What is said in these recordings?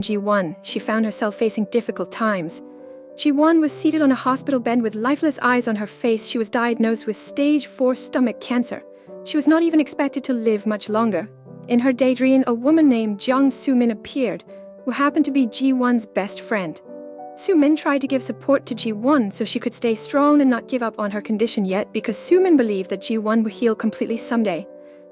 Ji-won, she found herself facing difficult times. Ji-won was seated on a hospital bed with lifeless eyes on her face. She was diagnosed with stage 4 stomach cancer. She was not even expected to live much longer. In her daydream, a woman named Jung Soo-min appeared, who happened to be Ji-won's best friend. Soo-min tried to give support to Ji-won so she could stay strong and not give up on her condition yet, because Soo-min believed that Ji-won would heal completely someday.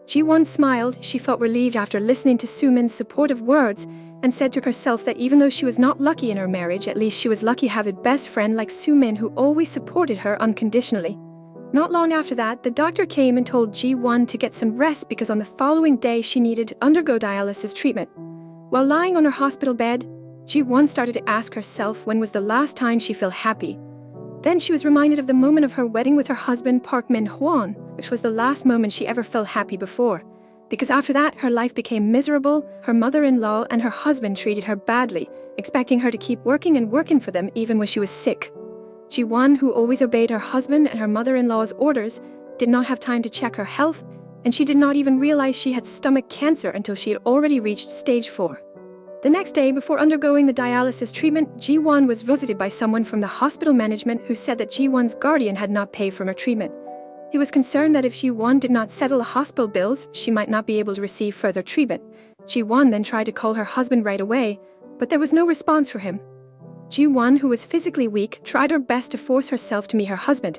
Ji-won smiled. She felt relieved after listening to Soo-min's supportive words, and said to herself that even though she was not lucky in her marriage, at least she was lucky to have a best friend like Soo-min who always supported her unconditionally. Not long after that, the doctor came and told Ji-won to get some rest because on the following day she needed to undergo dialysis treatment. While lying on her hospital bed, Ji-won started to ask herself when was the last time she felt happy. Then she was reminded of the moment of her wedding with her husband Park Min-hwan, which was the last moment she ever felt happy before. Because after that, her life became miserable. Her mother-in-law and her husband treated her badly, expecting her to keep working and working for them even when she was sick. Ji-won, who always obeyed her husband and her mother-in-law's orders, did not have time to check her health, and she did not even realize she had stomach cancer until she had already reached stage 4. The next day, before undergoing the dialysis treatment, Ji-won was visited by someone from the hospital management who said that Ji-won's guardian had not paid for her treatment. He was concerned that if Ji-won did not settle the hospital bills, she might not be able to receive further treatment. Ji-won then tried to call her husband right away, but there was no response for him. Ji-won, who was physically weak, tried her best to force herself to meet her husband.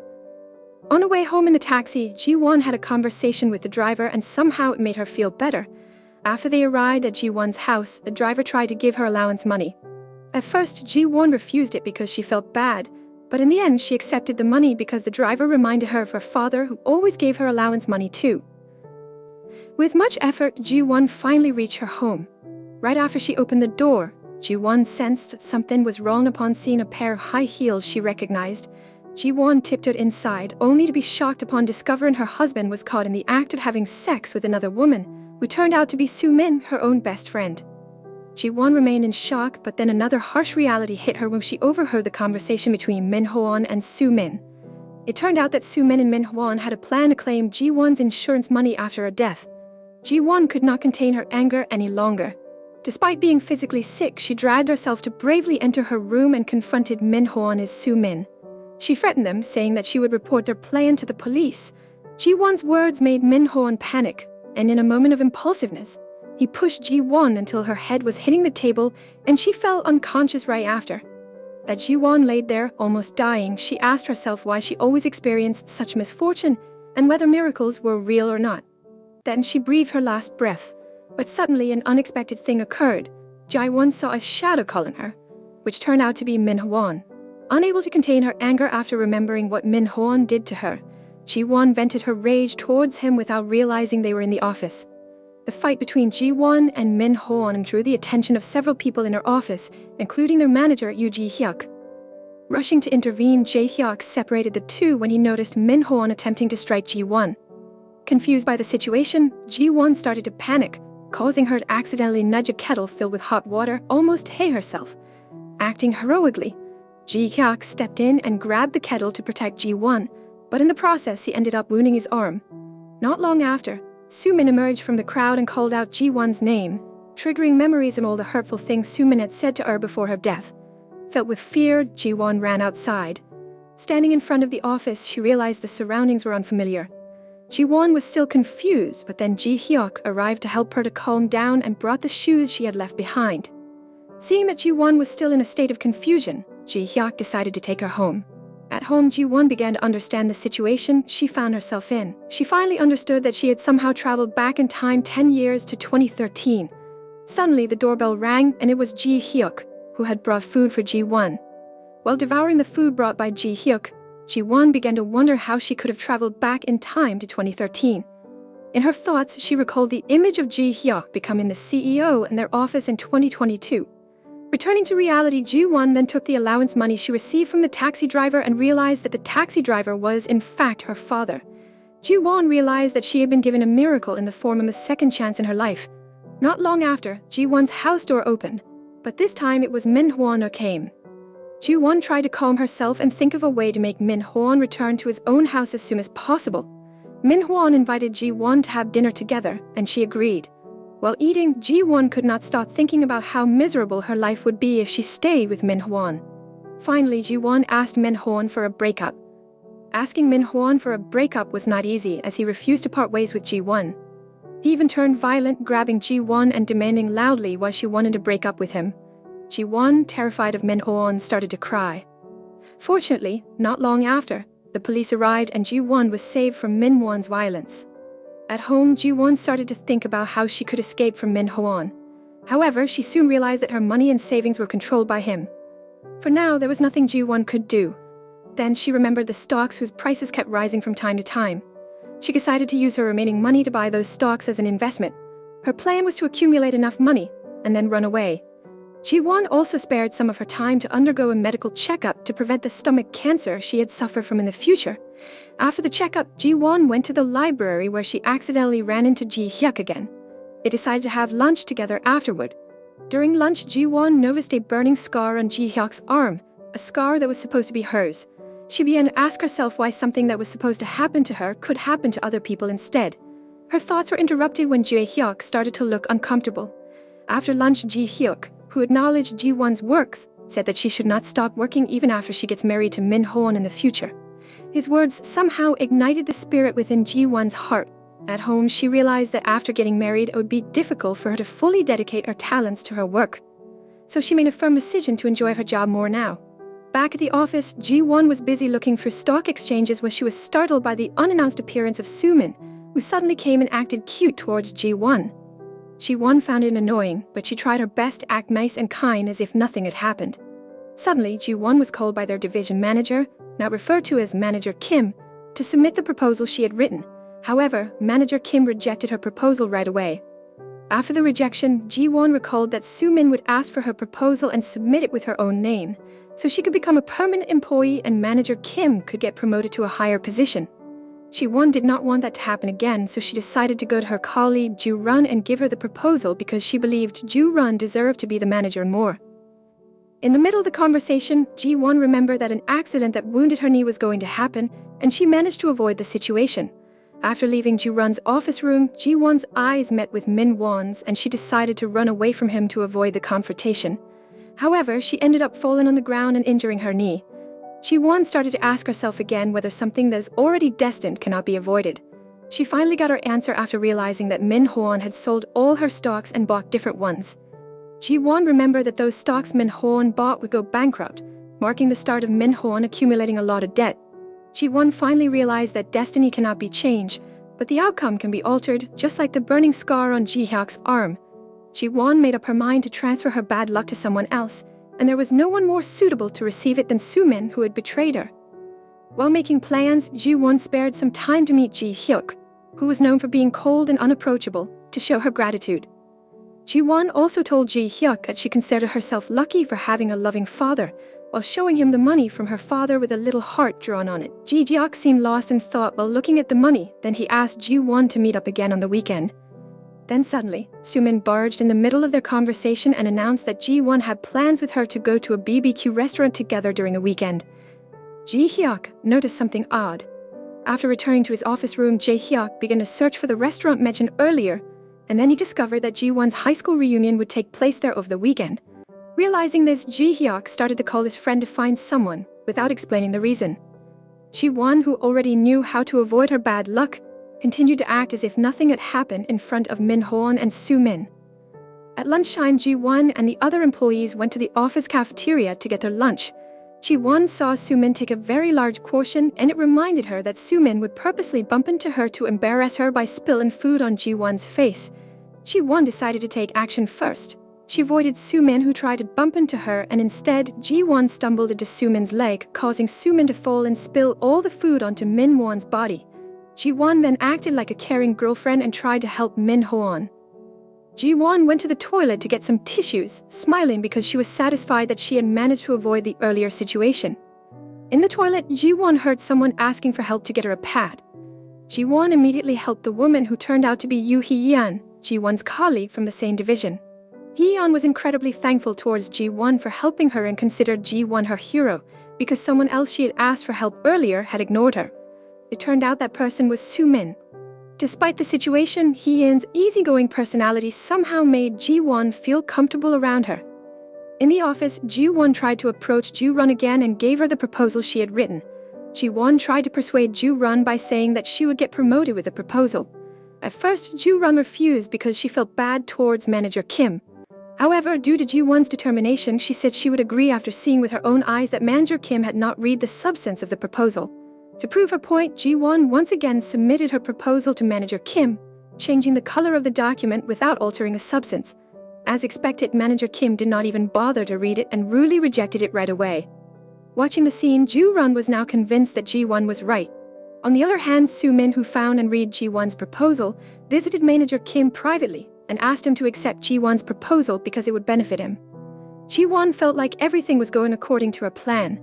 On the way home in the taxi, Ji-won had a conversation with the driver and somehow it made her feel better. After they arrived at Ji-won's house, the driver tried to give her allowance money. At first, Ji-won refused it because she felt bad, but in the end she accepted the money because the driver reminded her of her father who always gave her allowance money too. With much effort, Ji-won finally reached her home. Right after she opened the door, Ji-won sensed something was wrong upon seeing a pair of high heels she recognized. Ji-won tiptoed inside, only to be shocked upon discovering her husband was caught in the act of having sex with another woman, who turned out to be Soo-min, her own best friend. Ji-won remained in shock, but then another harsh reality hit her when she overheard the conversation between Min-hwan and Soo-min. It turned out that Soo-min and Min-hwan had a plan to claim Ji-won's insurance money after her death. Ji-won could not contain her anger any longer. Despite being physically sick, she dragged herself to bravely enter her room and confronted Min-hwan as Soo-min. She threatened them, saying that she would report their plan to the police. Ji-won's words made Min-hwan panic, and in a moment of impulsiveness, he pushed Ji-won until her head was hitting the table and she fell unconscious right after. As Ji-won laid there, almost dying, she asked herself why she always experienced such misfortune and whether miracles were real or not. Then she breathed her last breath, but suddenly an unexpected thing occurred. Ji-won saw a shadow calling her, which turned out to be Min-hwan. Unable to contain her anger after remembering what Min-hwan did to her, Ji-won vented her rage towards him without realizing they were in the office. The fight between Ji-won and Min-hwan drew the attention of several people in her office, including their manager Yoo Ji-hyuk. Rushing to intervene, Jae-hyuk separated the two when he noticed Min-hwan attempting to strike Ji-won. Confused by the situation, Ji-won started to panic, causing her to accidentally nudge a kettle filled with hot water, almost hate herself. Acting heroically, Jae-hyuk stepped in and grabbed the kettle to protect Ji-won, but in the process he ended up wounding his arm. Not long after, Soo-min emerged from the crowd and called out Ji-won's name, triggering memories of all the hurtful things Soo-min had said to her before her death. Filled with fear, Ji-won ran outside. Standing in front of the office, she realized the surroundings were unfamiliar. Ji-won was still confused, but then Jae-hyuk arrived to help her to calm down and brought the shoes she had left behind. Seeing that Ji-won was still in a state of confusion, Jae-hyuk decided to take her home. At home, Ji-won began to understand the situation she found herself in. She finally understood that she had somehow traveled back in time 10 years to 2013. Suddenly, the doorbell rang and it was Jae-hyuk, who had brought food for Ji-won. While devouring the food brought by Jae-hyuk, Ji-won began to wonder how she could have traveled back in time to 2013. In her thoughts, she recalled the image of Jae-hyuk becoming the CEO in their office in 2022. Returning to reality, Ji-won then took the allowance money she received from the taxi driver and realized that the taxi driver was, in fact, her father. Ji-won realized that she had been given a miracle in the form of a second chance in her life. Not long after, Ji-won's house door opened, but this time it was Min-hwan who came. Ji-won tried to calm herself and think of a way to make Min-hwan return to his own house as soon as possible. Min-hwan invited Ji-won to have dinner together, and she agreed. While eating, Ji-won could not stop thinking about how miserable her life would be if she stayed with Min Hwan. Finally, Ji-won asked Min Hwan for a breakup. Asking Min Hwan for a breakup was not easy, as he refused to part ways with Ji-won. He even turned violent, grabbing Ji-won and demanding loudly why she wanted to break up with him. Ji-won, terrified of Min Hwan, started to cry. Fortunately, not long after, the police arrived and Ji-won was saved from Min Hwan's violence. At home, Ji-won started to think about how she could escape from Min Hwan. However, she soon realized that her money and savings were controlled by him. For now, there was nothing Ji-won could do. Then she remembered the stocks whose prices kept rising from time to time. She decided to use her remaining money to buy those stocks as an investment. Her plan was to accumulate enough money and then run away. Ji-won also spared some of her time to undergo a medical checkup to prevent the stomach cancer she had suffered from in the future. After the checkup, Ji-won went to the library where she accidentally ran into Ji-hyuk again. They decided to have lunch together afterward. During lunch, Ji-won noticed a burning scar on Ji-hyuk's arm, a scar that was supposed to be hers. She began to ask herself why something that was supposed to happen to her could happen to other people instead. Her thoughts were interrupted when Ji-hyuk started to look uncomfortable. After lunch, Ji-hyuk, who acknowledged Ji-won's works, said that she should not stop working even after she gets married to Min Hwan in the future. His words somehow ignited the spirit within Ji-won's heart. At home, she realized that after getting married, it would be difficult for her to fully dedicate her talents to her work. So she made a firm decision to enjoy her job more now. Back at the office, Ji-won was busy looking for stock exchanges when she was startled by the unannounced appearance of Soo-min, who suddenly came and acted cute towards Ji-won. Ji-won found it annoying, but she tried her best to act nice and kind as if nothing had happened. Suddenly, Ji-won was called by their division manager, now referred to as Manager Kim, to submit the proposal she had written. However, Manager Kim rejected her proposal right away. After the rejection, Ji-won recalled that Soo-min would ask for her proposal and submit it with her own name, so she could become a permanent employee and Manager Kim could get promoted to a higher position. Ji-won did not want that to happen again, so she decided to go to her colleague Ju-run and give her the proposal because she believed Ju-run deserved to be the manager more. In the middle of the conversation, Ji-won remembered that an accident that wounded her knee was going to happen, and she managed to avoid the situation. After leaving Ju-run's office room, Ji-won's eyes met with Min Hwan's and she decided to run away from him to avoid the confrontation. However, she ended up falling on the ground and injuring her knee. Ji-won started to ask herself again whether something that is already destined cannot be avoided. She finally got her answer after realizing that Min Hwan had sold all her stocks and bought different ones. Ji-won remembered that those stocks Min Hwan bought would go bankrupt, marking the start of Min Hwan accumulating a lot of debt. Ji-won finally realized that destiny cannot be changed, but the outcome can be altered, just like the burning scar on Ji-hyuk's arm. Ji-won made up her mind to transfer her bad luck to someone else, and there was no one more suitable to receive it than Soo-min, who had betrayed her. While making plans, Ji-won spared some time to meet Ji-hyuk, who was known for being cold and unapproachable, to show her gratitude. Ji-won also told Ji-hyuk that she considered herself lucky for having a loving father, while showing him the money from her father with a little heart drawn on it. Ji-hyuk seemed lost in thought while looking at the money, then he asked Ji-won to meet up again on the weekend. Then suddenly, Soo-min barged in the middle of their conversation and announced that Ji-won had plans with her to go to a BBQ restaurant together during the weekend. Ji-hyuk noticed something odd. After returning to his office room, Ji-hyuk began to search for the restaurant mentioned earlier, and then he discovered that Ji-won's high school reunion would take place there over the weekend. Realizing this, Ji-hyuk started to call his friend to find someone, without explaining the reason. Ji-won, who already knew how to avoid her bad luck, continued to act as if nothing had happened in front of Min Hwan and Soo-min. At lunchtime, Ji-won and the other employees went to the office cafeteria to get their lunch. Ji-won saw Soo-min take a very large portion, and it reminded her that Soo-min would purposely bump into her to embarrass her by spilling food on Ji-won's face. Ji-won decided to take action first. She avoided Soo-min, who tried to bump into her, and instead, Ji-won stumbled into Soo-min's leg, causing Soo-min to fall and spill all the food onto Min Hwan's body. Ji-won then acted like a caring girlfriend and tried to help Min Hwan. Ji-won went to the toilet to get some tissues, smiling because she was satisfied that she had managed to avoid the earlier situation. In the toilet, Ji-won heard someone asking for help to get her a pad. Ji-won immediately helped the woman, who turned out to be Yoo Hee-yeon, Ji-won's colleague from the same division. Hee-yeon was incredibly thankful towards Ji-won for helping her and considered Ji-won her hero, because someone else she had asked for help earlier had ignored her. It turned out that person was Soo-min. Despite the situation, Hee-in's easygoing personality somehow made Ji-won feel comfortable around her. In the office, Ji-won tried to approach Ju-run again and gave her the proposal she had written. Ji-won tried to persuade Ju-run by saying that she would get promoted with the proposal. At first, Ju-run refused because she felt bad towards manager Kim. However, due to Ji-won's determination, she said she would agree after seeing with her own eyes that manager Kim had not read the substance of the proposal. To prove her point, Ji-won once again submitted her proposal to manager Kim, changing the color of the document without altering the substance. As expected, manager Kim did not even bother to read it and rudely rejected it right away. Watching the scene, Ju-run was now convinced that Ji-won was right. On the other hand, Soo-min, who found and read Ji-won's proposal, visited manager Kim privately and asked him to accept Ji-won's proposal because it would benefit him. Ji-won felt like everything was going according to her plan.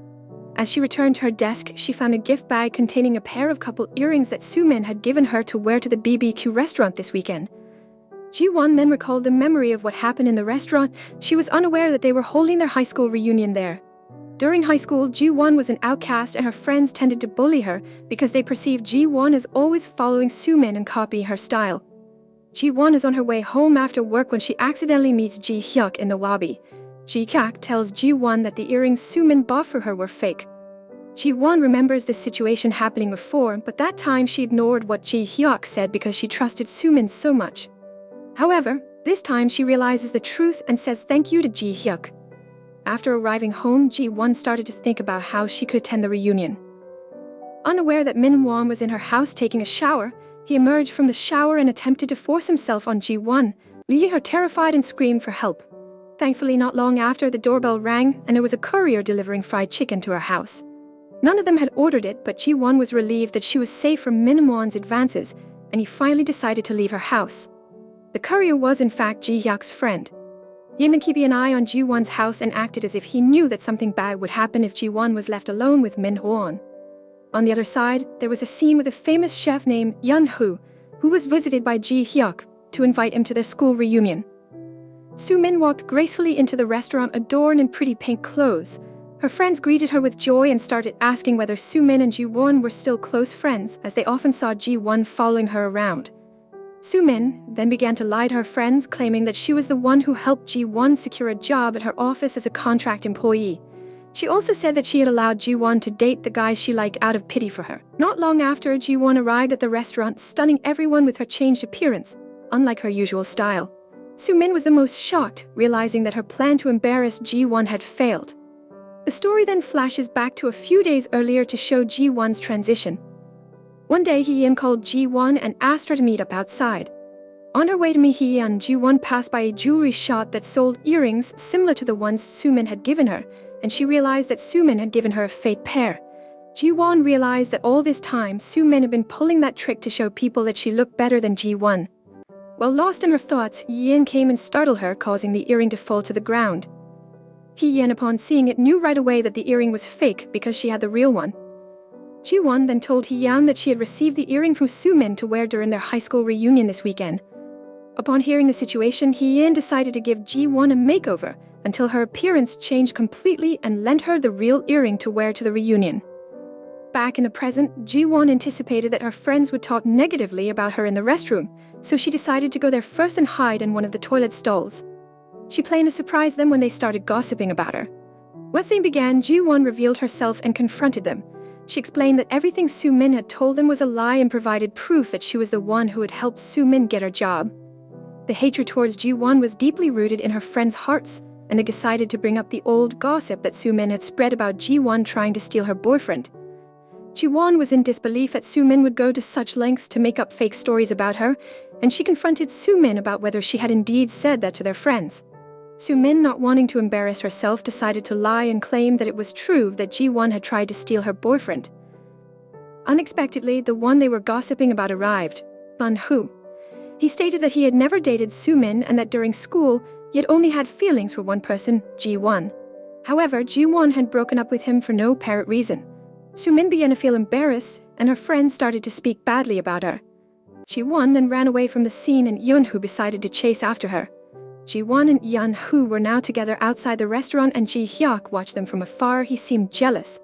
As she returned to her desk, she found a gift bag containing a pair of couple earrings that Soo-min had given her to wear to the BBQ restaurant this weekend. Ji-won then recalled the memory of what happened in the restaurant. She was unaware that they were holding their high school reunion there. During high school, Ji-won was an outcast and her friends tended to bully her because they perceived Ji-won as always following Soo-min and copying her style. Ji-won is on her way home after work when she accidentally meets Ji-hyuk in the lobby. Ji-hyuk tells Ji-won that the earrings Soo-min bought for her were fake. Ji-won remembers this situation happening before, but that time she ignored what Ji-hyuk said because she trusted Soo-min so much. However, this time she realizes the truth and says thank you to Ji-hyuk. After arriving home, Ji-won started to think about how she could attend the reunion. Unaware that Min-won was in her house taking a shower, he emerged from the shower and attempted to force himself on Ji-won, leaving her terrified and screamed for help. Thankfully, not long after, the doorbell rang and it was a courier delivering fried chicken to her house. None of them had ordered it, but Ji-won was relieved that she was safe from Min-won's advances, and he finally decided to leave her house. The courier was in fact Ji-hyuk's friend. Yemin kept an eye on Ji-won's house and acted as if he knew that something bad would happen if Ji-won was left alone with Min-won. On the other side, there was a scene with a famous chef named Yun-hoo, who was visited by Ji-hyuk to invite him to their school reunion. Soo-min walked gracefully into the restaurant adorned in pretty pink clothes. Her friends greeted her with joy and started asking whether Soo-min and Ji-won were still close friends, as they often saw Ji-won following her around. Soo-min then began to lie to her friends, claiming that she was the one who helped Ji-won secure a job at her office as a contract employee. She also said that she had allowed Ji-won to date the guys she liked out of pity for her. Not long after, Ji-won arrived at the restaurant, stunning everyone with her changed appearance, unlike her usual style. Soo-min was the most shocked, realizing that her plan to embarrass Ji-won had failed. The story then flashes back to a few days earlier to show Ji-won's transition. One day, Hee-yeon called Ji-won and asked her to meet up outside. On her way to meet Hee-yeon, Ji-won passed by a jewelry shop that sold earrings similar to the ones Soo-min had given her, and she realized that Soo-min had given her a fake pair. Ji-won realized that all this time, Soo-min had been pulling that trick to show people that she looked better than Ji-won. While lost in her thoughts, Hee-yeon came and startled her, causing the earring to fall to the ground. Hee-yeon, upon seeing it, knew right away that the earring was fake because she had the real one. Ji-won then told Hee-yeon that she had received the earring from Soo-min to wear during their high school reunion this weekend. Upon hearing the situation, Hee-yeon decided to give Ji-won a makeover until her appearance changed completely and lent her the real earring to wear to the reunion. Back in the present, Ji-won anticipated that her friends would talk negatively about her in the restroom, so she decided to go there first and hide in one of the toilet stalls. She planned to surprise them when they started gossiping about her. Once they began, Ji-won revealed herself and confronted them. She explained that everything Soo-min had told them was a lie and provided proof that she was the one who had helped Soo-min get her job. The hatred towards Ji-won was deeply rooted in her friends' hearts, and they decided to bring up the old gossip that Soo-min had spread about Ji-won trying to steal her boyfriend. Ji-won was in disbelief that Soo-min would go to such lengths to make up fake stories about her, and she confronted Soo-min about whether she had indeed said that to their friends. Soo-min, not wanting to embarrass herself, decided to lie and claimed that it was true that Ji-won had tried to steal her boyfriend. Unexpectedly, the one they were gossiping about arrived, Bun-hoo. He stated that he had never dated Soo-min and that during school, he had only had feelings for one person, Ji-won. However, Ji-won had broken up with him for no apparent reason. Soo-min began to feel embarrassed, and her friends started to speak badly about her. Ji-won then ran away from the scene, and Yun-hoo decided to chase after her. Ji-won and Yun-hoo were now together outside the restaurant, and Ji-hyuk watched them from afar. He seemed jealous.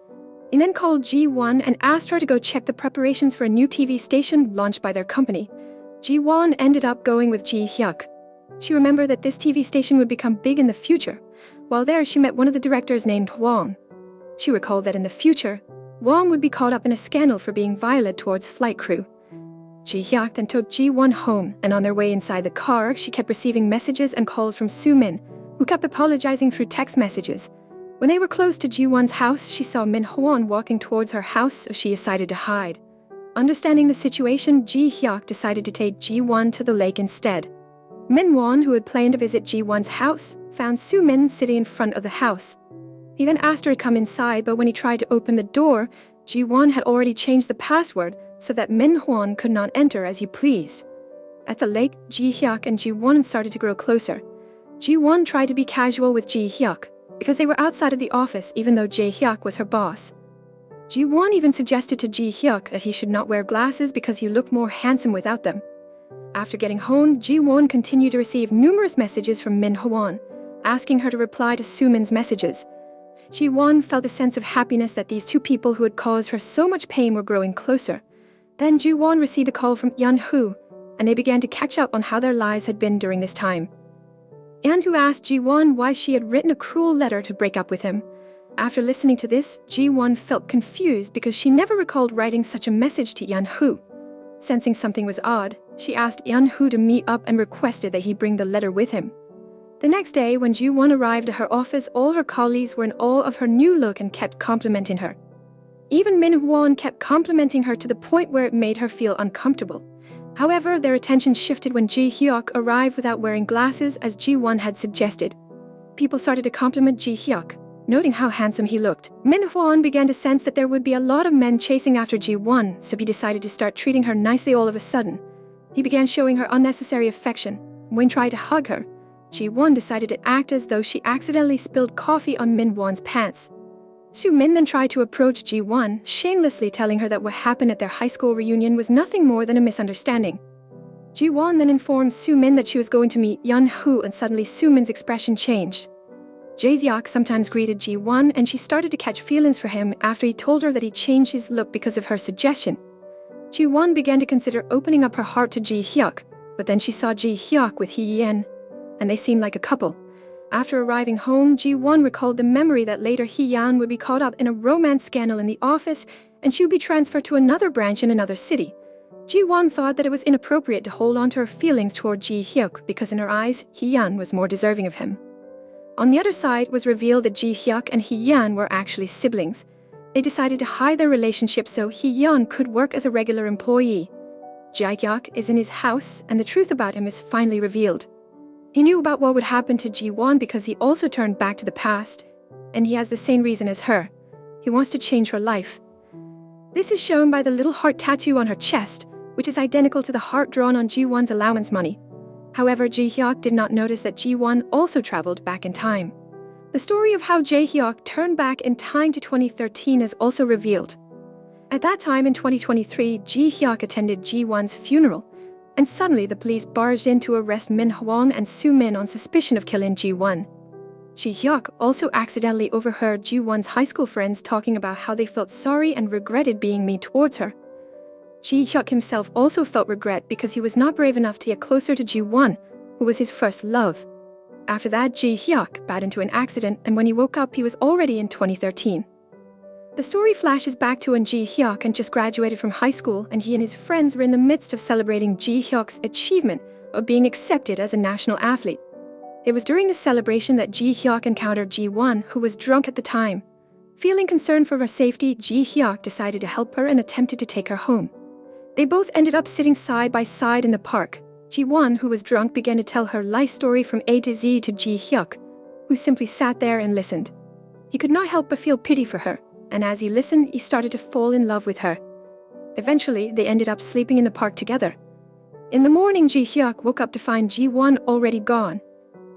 He then called Ji-won and asked her to go check the preparations for a new TV station launched by their company. Ji-won ended up going with Ji-hyuk. She remembered that this TV station would become big in the future. While there, she met one of the directors named Hwang. She recalled that in the future, Hwang would be caught up in a scandal for being violent towards flight crew. Ji-hyuk then took Ji-won home, and on their way inside the car, she kept receiving messages and calls from Soo-min, who kept apologizing through text messages. When they were close to Ji-won's house, she saw Min-hwan walking towards her house, so she decided to hide. Understanding the situation, Ji-hyuk decided to take Ji-won to the lake instead. Min-won, who had planned to visit Ji-won's house, found Soo-min sitting in front of the house. He then asked her to come inside, but when he tried to open the door, Ji-won had already changed the password so that Min-hwan could not enter as he pleased. At the lake, Ji-hyuk and Ji-won started to grow closer. Ji-won tried to be casual with Ji-hyuk because they were outside of the office even though Ji-hyuk was her boss. Ji-won even suggested to Ji-hyuk that he should not wear glasses because he looked more handsome without them. After getting home, Ji-won continued to receive numerous messages from Min-hwan, asking her to reply to Soo-min's messages. Ji-won felt a sense of happiness that these two people who had caused her so much pain were growing closer. Then Ji-won received a call from Yeon-hoo, and they began to catch up on how their lives had been during this time. Yeon-hoo asked Ji-won why she had written a cruel letter to break up with him. After listening to this, Ji-won felt confused because she never recalled writing such a message to Yeon-hoo. Sensing something was odd, she asked Yeon-hoo to meet up and requested that he bring the letter with him. The next day, when Ji-won arrived at her office, all her colleagues were in awe of her new look and kept complimenting her. Even Min-hwan kept complimenting her to the point where it made her feel uncomfortable. However, their attention shifted when Ji-hyuk arrived without wearing glasses as Ji-won had suggested. People started to compliment Ji-hyuk, noting how handsome he looked. Min-hwan began to sense that there would be a lot of men chasing after Ji-won, so he decided to start treating her nicely all of a sudden. He began showing her unnecessary affection. When trying to hug her, Ji-won decided to act as though she accidentally spilled coffee on Min-hwan's pants. Soo-min then tried to approach Ji-won, shamelessly telling her that what happened at their high school reunion was nothing more than a misunderstanding. Ji-won then informed Soo-min that she was going to meet Yeon-hoo, and suddenly Soo-min's expression changed. Jae-hyuk sometimes greeted Ji-won, and she started to catch feelings for him after he told her that he changed his look because of her suggestion. Ji-won began to consider opening up her heart to Ji-hyuk, but then she saw Ji-hyuk with Hee-yeon, and they seemed like a couple. After arriving home, Ji-won recalled the memory that later Hee-yeon would be caught up in a romance scandal in the office, and she would be transferred to another branch in another city. Ji-won thought that it was inappropriate to hold on to her feelings toward Ji-hyuk because in her eyes, Hee-yeon was more deserving of him. On the other side, it was revealed that Ji-hyuk and Hee-yeon were actually siblings. They decided to hide their relationship so Hee-yeon could work as a regular employee. Jae-hyuk is in his house, and the truth about him is finally revealed. He knew about what would happen to Ji-won because he also turned back to the past, and he has the same reason as her. He wants to change her life. This is shown by the little heart tattoo on her chest, which is identical to the heart drawn on Ji-won's allowance money. However, Ji-hyuk did not notice that Ji-won also traveled back in time. The story of how Jae-hyuk turned back in time to 2013 is also revealed. At that time in 2023, Jae-hyuk attended Ji-won's funeral, and suddenly the police barged in to arrest Min-hwan and Soo-min on suspicion of killing Ji-won. Jae-hyuk also accidentally overheard Ji-won's high school friends talking about how they felt sorry and regretted being mean towards her. Jae-hyuk himself also felt regret because he was not brave enough to get closer to Ji-won, who was his first love. After that, Jae-hyuk got into an accident, and when he woke up, he was already in 2013. The story flashes back to when Jae-hyuk had just graduated from high school, and he and his friends were in the midst of celebrating Jae-hyuk's achievement of being accepted as a national athlete. It was during the celebration that Jae-hyuk encountered Ji-won, who was drunk at the time. Feeling concerned for her safety, Jae-hyuk decided to help her and attempted to take her home. They both ended up sitting side by side in the park. Ji-won, who was drunk, began to tell her life story from A to Z to Jae-hyuk, who simply sat there and listened. He could not help but feel pity for her, and as he listened, he started to fall in love with her. Eventually, they ended up sleeping in the park together. In the morning, Jae-hyuk woke up to find Ji-won already gone.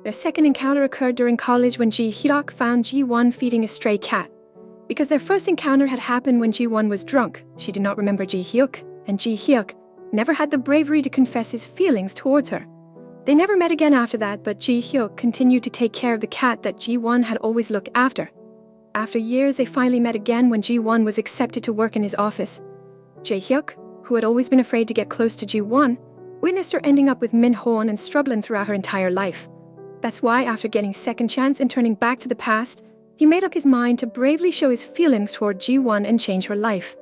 Their second encounter occurred during college when Jae-hyuk found Ji-won feeding a stray cat. Because their first encounter had happened when Ji-won was drunk, she did not remember Jae-hyuk, and Jae-hyuk never had the bravery to confess his feelings towards her. They never met again after that, but Jae-hyuk continued to take care of the cat that Ji-won had always looked after. After years, they finally met again when Ji-won was accepted to work in his office. Jae-hyuk, who had always been afraid to get close to Ji-won, witnessed her ending up with Min-hoon and struggling throughout her entire life. That's why, after getting second chance and turning back to the past, he made up his mind to bravely show his feelings toward Ji-won and change her life.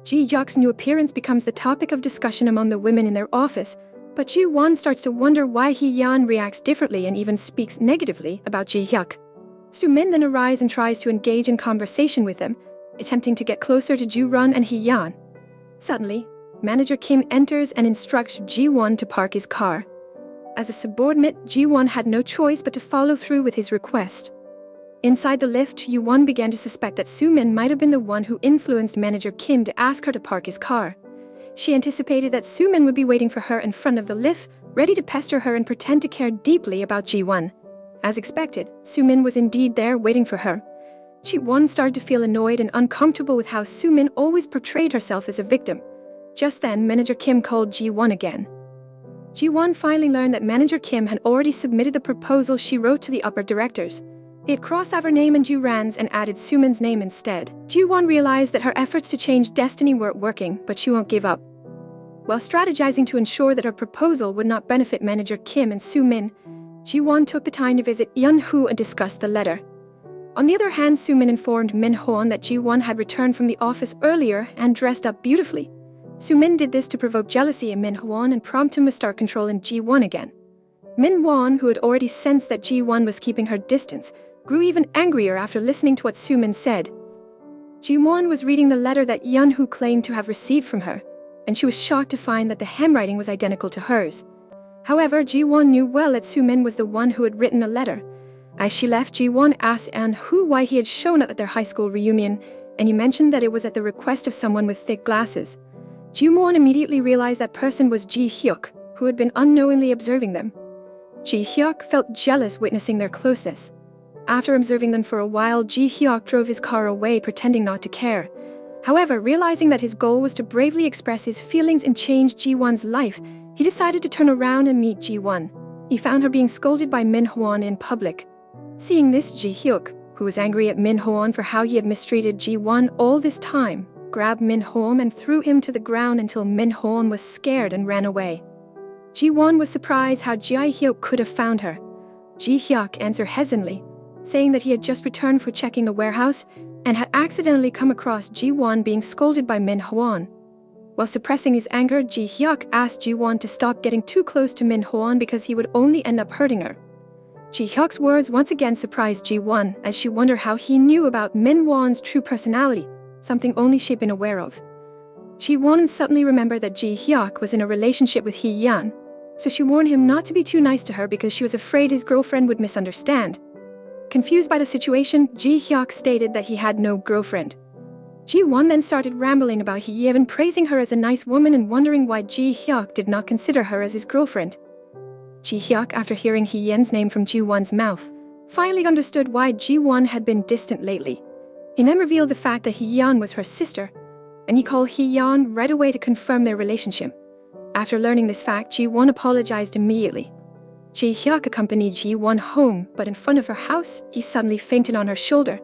Ji-hyuk's new appearance becomes the topic of discussion among the women in their office, but Ji-won starts to wonder why Hee-yeon reacts differently and even speaks negatively about Ji-hyuk. Soo-min then arrives and tries to engage in conversation with them, attempting to get closer to Ju-run and Hee-yeon. Suddenly, Manager Kim enters and instructs Ji-won to park his car. As a subordinate, Ji-won had no choice but to follow through with his request. Inside the lift, Yoo-won began to suspect that Soo-min might have been the one who influenced Manager Kim to ask her to park his car. She anticipated that Soo-min would be waiting for her in front of the lift, ready to pester her and pretend to care deeply about Ji-won. As expected, Soo-min was indeed there waiting for her. Ji-won started to feel annoyed and uncomfortable with how Soo-min always portrayed herself as a victim. Just then, Manager Kim called Ji-won again. Ji-won finally learned that Manager Kim had already submitted the proposal she wrote to the upper directors. He had crossed out her name and Ju-ran's and added Soo-min's name instead. Ji-won realized that her efforts to change destiny weren't working, but she won't give up. While strategizing to ensure that her proposal would not benefit Manager Kim and Soo-min, Ji-won took the time to visit Yeon-hoo and discuss the letter. On the other hand, Soo-min informed Min-hoon that Ji-won had returned from the office earlier and dressed up beautifully. Soo-min did this to provoke jealousy in Min-hoon and prompt him to start controlling Ji-won again. Min-won, who had already sensed that Ji-won was keeping her distance, grew even angrier after listening to what Soo-min said. Ji-won was reading the letter that Yeon-hoo claimed to have received from her, and she was shocked to find that the handwriting was identical to hers. However, Ji-won knew well that Soo-min was the one who had written the letter. As she left, Ji-won asked Yeon-hoo why he had shown up at their high school reunion, and he mentioned that it was at the request of someone with thick glasses. Ji-won immediately realized that person was Ji-hyuk, who had been unknowingly observing them. Ji-hyuk felt jealous witnessing their closeness. After observing them for a while, Ji-hyuk drove his car away, pretending not to care. However, realizing that his goal was to bravely express his feelings and change Ji-won's life, he decided to turn around and meet Ji-won. He found her being scolded by Min-hoon in public. Seeing this, Ji-hyuk, who was angry at Min-hoon for how he had mistreated Ji-won all this time, grabbed Min-hoon and threw him to the ground until Min-hoon was scared and ran away. Ji-won was surprised how Ji-hyuk could have found her. Ji-hyuk answered hesitantly, saying that he had just returned for checking the warehouse and had accidentally come across Ji-won being scolded by Min-hoon. While suppressing his anger, Ji-hyuk asked Ji-won to stop getting too close to Min-hoon because he would only end up hurting her. Ji-hyuk's words once again surprised Ji-won as she wondered how he knew about Min-hoon's true personality, something only she'd been aware of. Ji-won suddenly remembered that Ji-hyuk was in a relationship with Hee-yeon, so she warned him not to be too nice to her because she was afraid his girlfriend would misunderstand. Confused by the situation, Ji-hyuk stated that he had no girlfriend. Ji-won then started rambling about Hee-yeon, praising her as a nice woman and wondering why Ji-hyuk did not consider her as his girlfriend. Ji-hyuk, after hearing Hee-yeon's name from Ji-won's mouth, finally understood why Ji-won had been distant lately. He then revealed the fact that Hee-yeon was her sister, and he called Hee-yeon right away to confirm their relationship. After learning this fact, Ji-won apologized immediately. Ji-hyuk accompanied Ji-won home, but in front of her house, he suddenly fainted on her shoulder.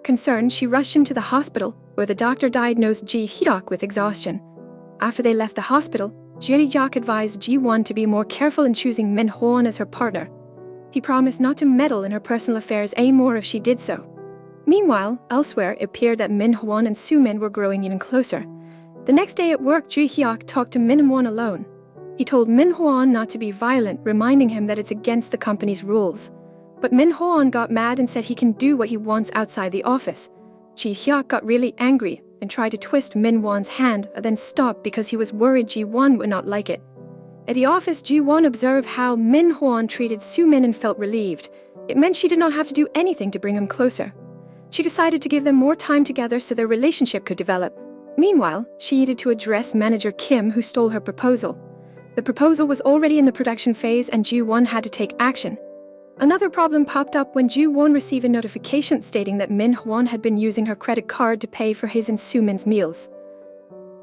Concerned, she rushed him to the hospital, where the doctor diagnosed Ji-hyuk with exhaustion. After they left the hospital, Ji-hyuk advised Ji-won to be more careful in choosing Min-hoon as her partner. He promised not to meddle in her personal affairs anymore if she did so. Meanwhile, elsewhere, it appeared that Min-hoon and Soo-min were growing even closer. The next day at work, Ji-hyuk talked to Min-hoon alone. He told Min-hoon not to be violent, reminding him that it's against the company's rules. But Min-hoon got mad and said he can do what he wants outside the office. Ji-hyuk got really angry and tried to twist Min-hoon's hand, but then stopped because he was worried Ji-won would not like it. At the office, Ji-won observed how Min-hoon treated Soo-min and felt relieved. It meant she did not have to do anything to bring him closer. She decided to give them more time together so their relationship could develop. Meanwhile, she needed to address Manager Kim, who stole her proposal. The proposal was already in the production phase and Ji-won had to take action. Another problem popped up when Ji-won received a notification stating that Min-hoon had been using her credit card to pay for his and Soo-min's meals.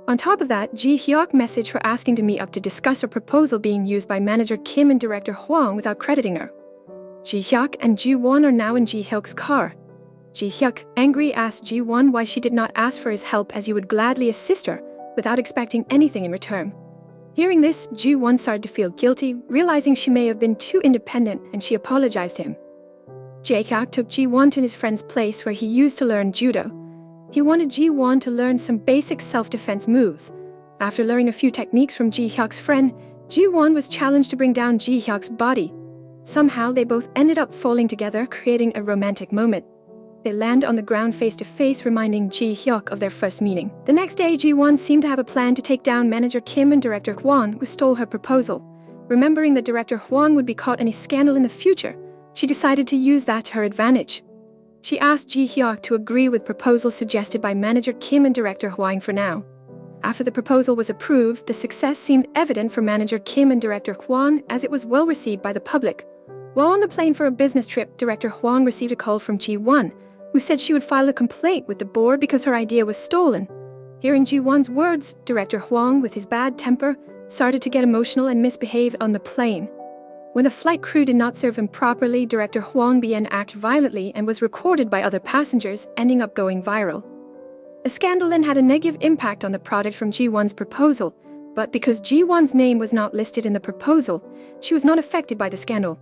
On top of that, Ji-hyuk messaged her asking to meet up to discuss her proposal being used by Manager Kim and Director Hwang without crediting her. Ji-hyuk and Ji-won are now in Ji-hyuk's car. Ji-hyuk, angry, asked Ji-won why she did not ask for his help as he would gladly assist her, without expecting anything in return. Hearing this, Ji-won started to feel guilty, realizing she may have been too independent, and she apologized to him. Jae-hyuk took Ji-won to his friend's place where he used to learn judo. He wanted Ji-won to learn some basic self-defense moves. After learning a few techniques from Ji-hyuk's friend, Ji-won was challenged to bring down Ji-hyuk's body. Somehow, they both ended up falling together, creating a romantic moment. They land on the ground face to face, reminding Ji-hyuk of their first meeting. The next day, Ji-won seemed to have a plan to take down manager Kim and director Hwang, who stole her proposal. Remembering that director Hwang would be caught in a scandal in the future, she decided to use that to her advantage. She asked Ji-hyuk to agree with proposals suggested by manager Kim and director Hwang for now. After the proposal was approved, the success seemed evident for manager Kim and director Hwang, as it was well received by the public. While on the plane for a business trip, director Hwang received a call from Ji-won, who said she would file a complaint with the board because her idea was stolen. Hearing Ji-won's words, director Hwang, with his bad temper, started to get emotional and misbehave on the plane. When the flight crew did not serve him properly, director Hwang began to act violently and was recorded by other passengers, ending up going viral. The scandal then had a negative impact on the product from Ji-won's proposal, but because Ji-won's name was not listed in the proposal, she was not affected by the scandal.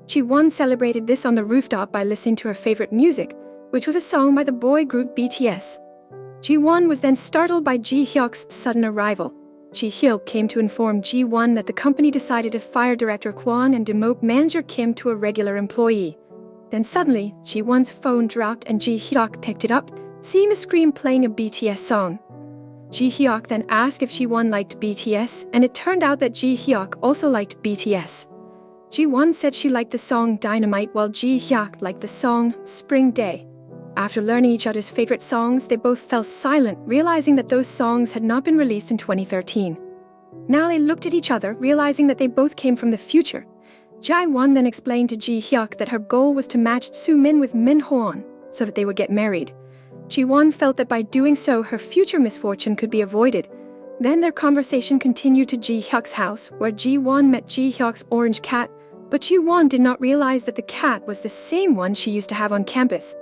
Ji-won celebrated this on the rooftop by listening to her favorite music, which was a song by the boy group BTS. Ji-won was then startled by Ji-hyuk's sudden arrival. Ji-hyuk came to inform Ji-won that the company decided to fire director Kwon and demote manager Kim to a regular employee. Then suddenly, Ji-won's phone dropped and Ji-hyuk picked it up, seeing a screen playing a BTS song. Ji-hyuk then asked if Ji-won liked BTS, and it turned out that Ji-hyuk also liked BTS. Ji-won said she liked the song Dynamite while Ji-hyuk liked the song Spring Day. After learning each other's favorite songs, they both fell silent, realizing that those songs had not been released in 2013. Now they looked at each other, realizing that they both came from the future. Ji-won then explained to Ji-hyuk that her goal was to match Soo-min with Min Hwan, so that they would get married. Ji-won felt that by doing so, her future misfortune could be avoided. Then their conversation continued to Ji-hyuk's house, where Ji-won met Ji-hyuk's orange cat, but Ji-won did not realize that the cat was the same one she used to have on campus.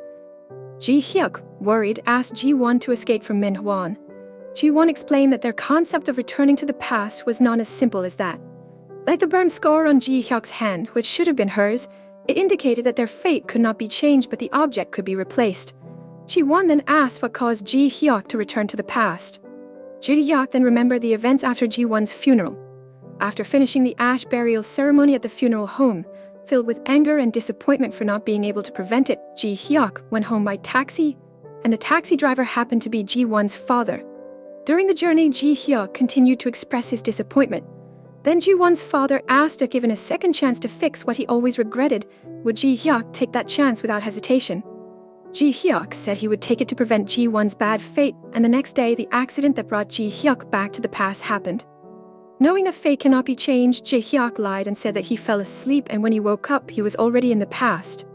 Ji-hyuk, worried, asked Ji-won to escape from Min Hwan. Ji-won explained that their concept of returning to the past was not as simple as that. Like the burn scar on Ji-hyuk's hand, which should have been hers, it indicated that their fate could not be changed but the object could be replaced. Ji-won then asked what caused Ji-hyuk to return to the past. Ji-hyuk then remembered the events after Ji-won's funeral. After finishing the ash burial ceremony at the funeral home, filled with anger and disappointment for not being able to prevent it, Ji-hyuk went home by taxi, and the taxi driver happened to be Ji-won's father. During the journey, Ji-hyuk continued to express his disappointment. Then Ji-won's father asked if given a second chance to fix what he always regretted, would Ji-hyuk take that chance without hesitation. Ji-hyuk said he would take it to prevent Ji-won's bad fate, and the next day the accident that brought Ji-hyuk back to the past happened. Knowing that fate cannot be changed, Ji-hyuk lied and said that he fell asleep, and when he woke up, he was already in the past.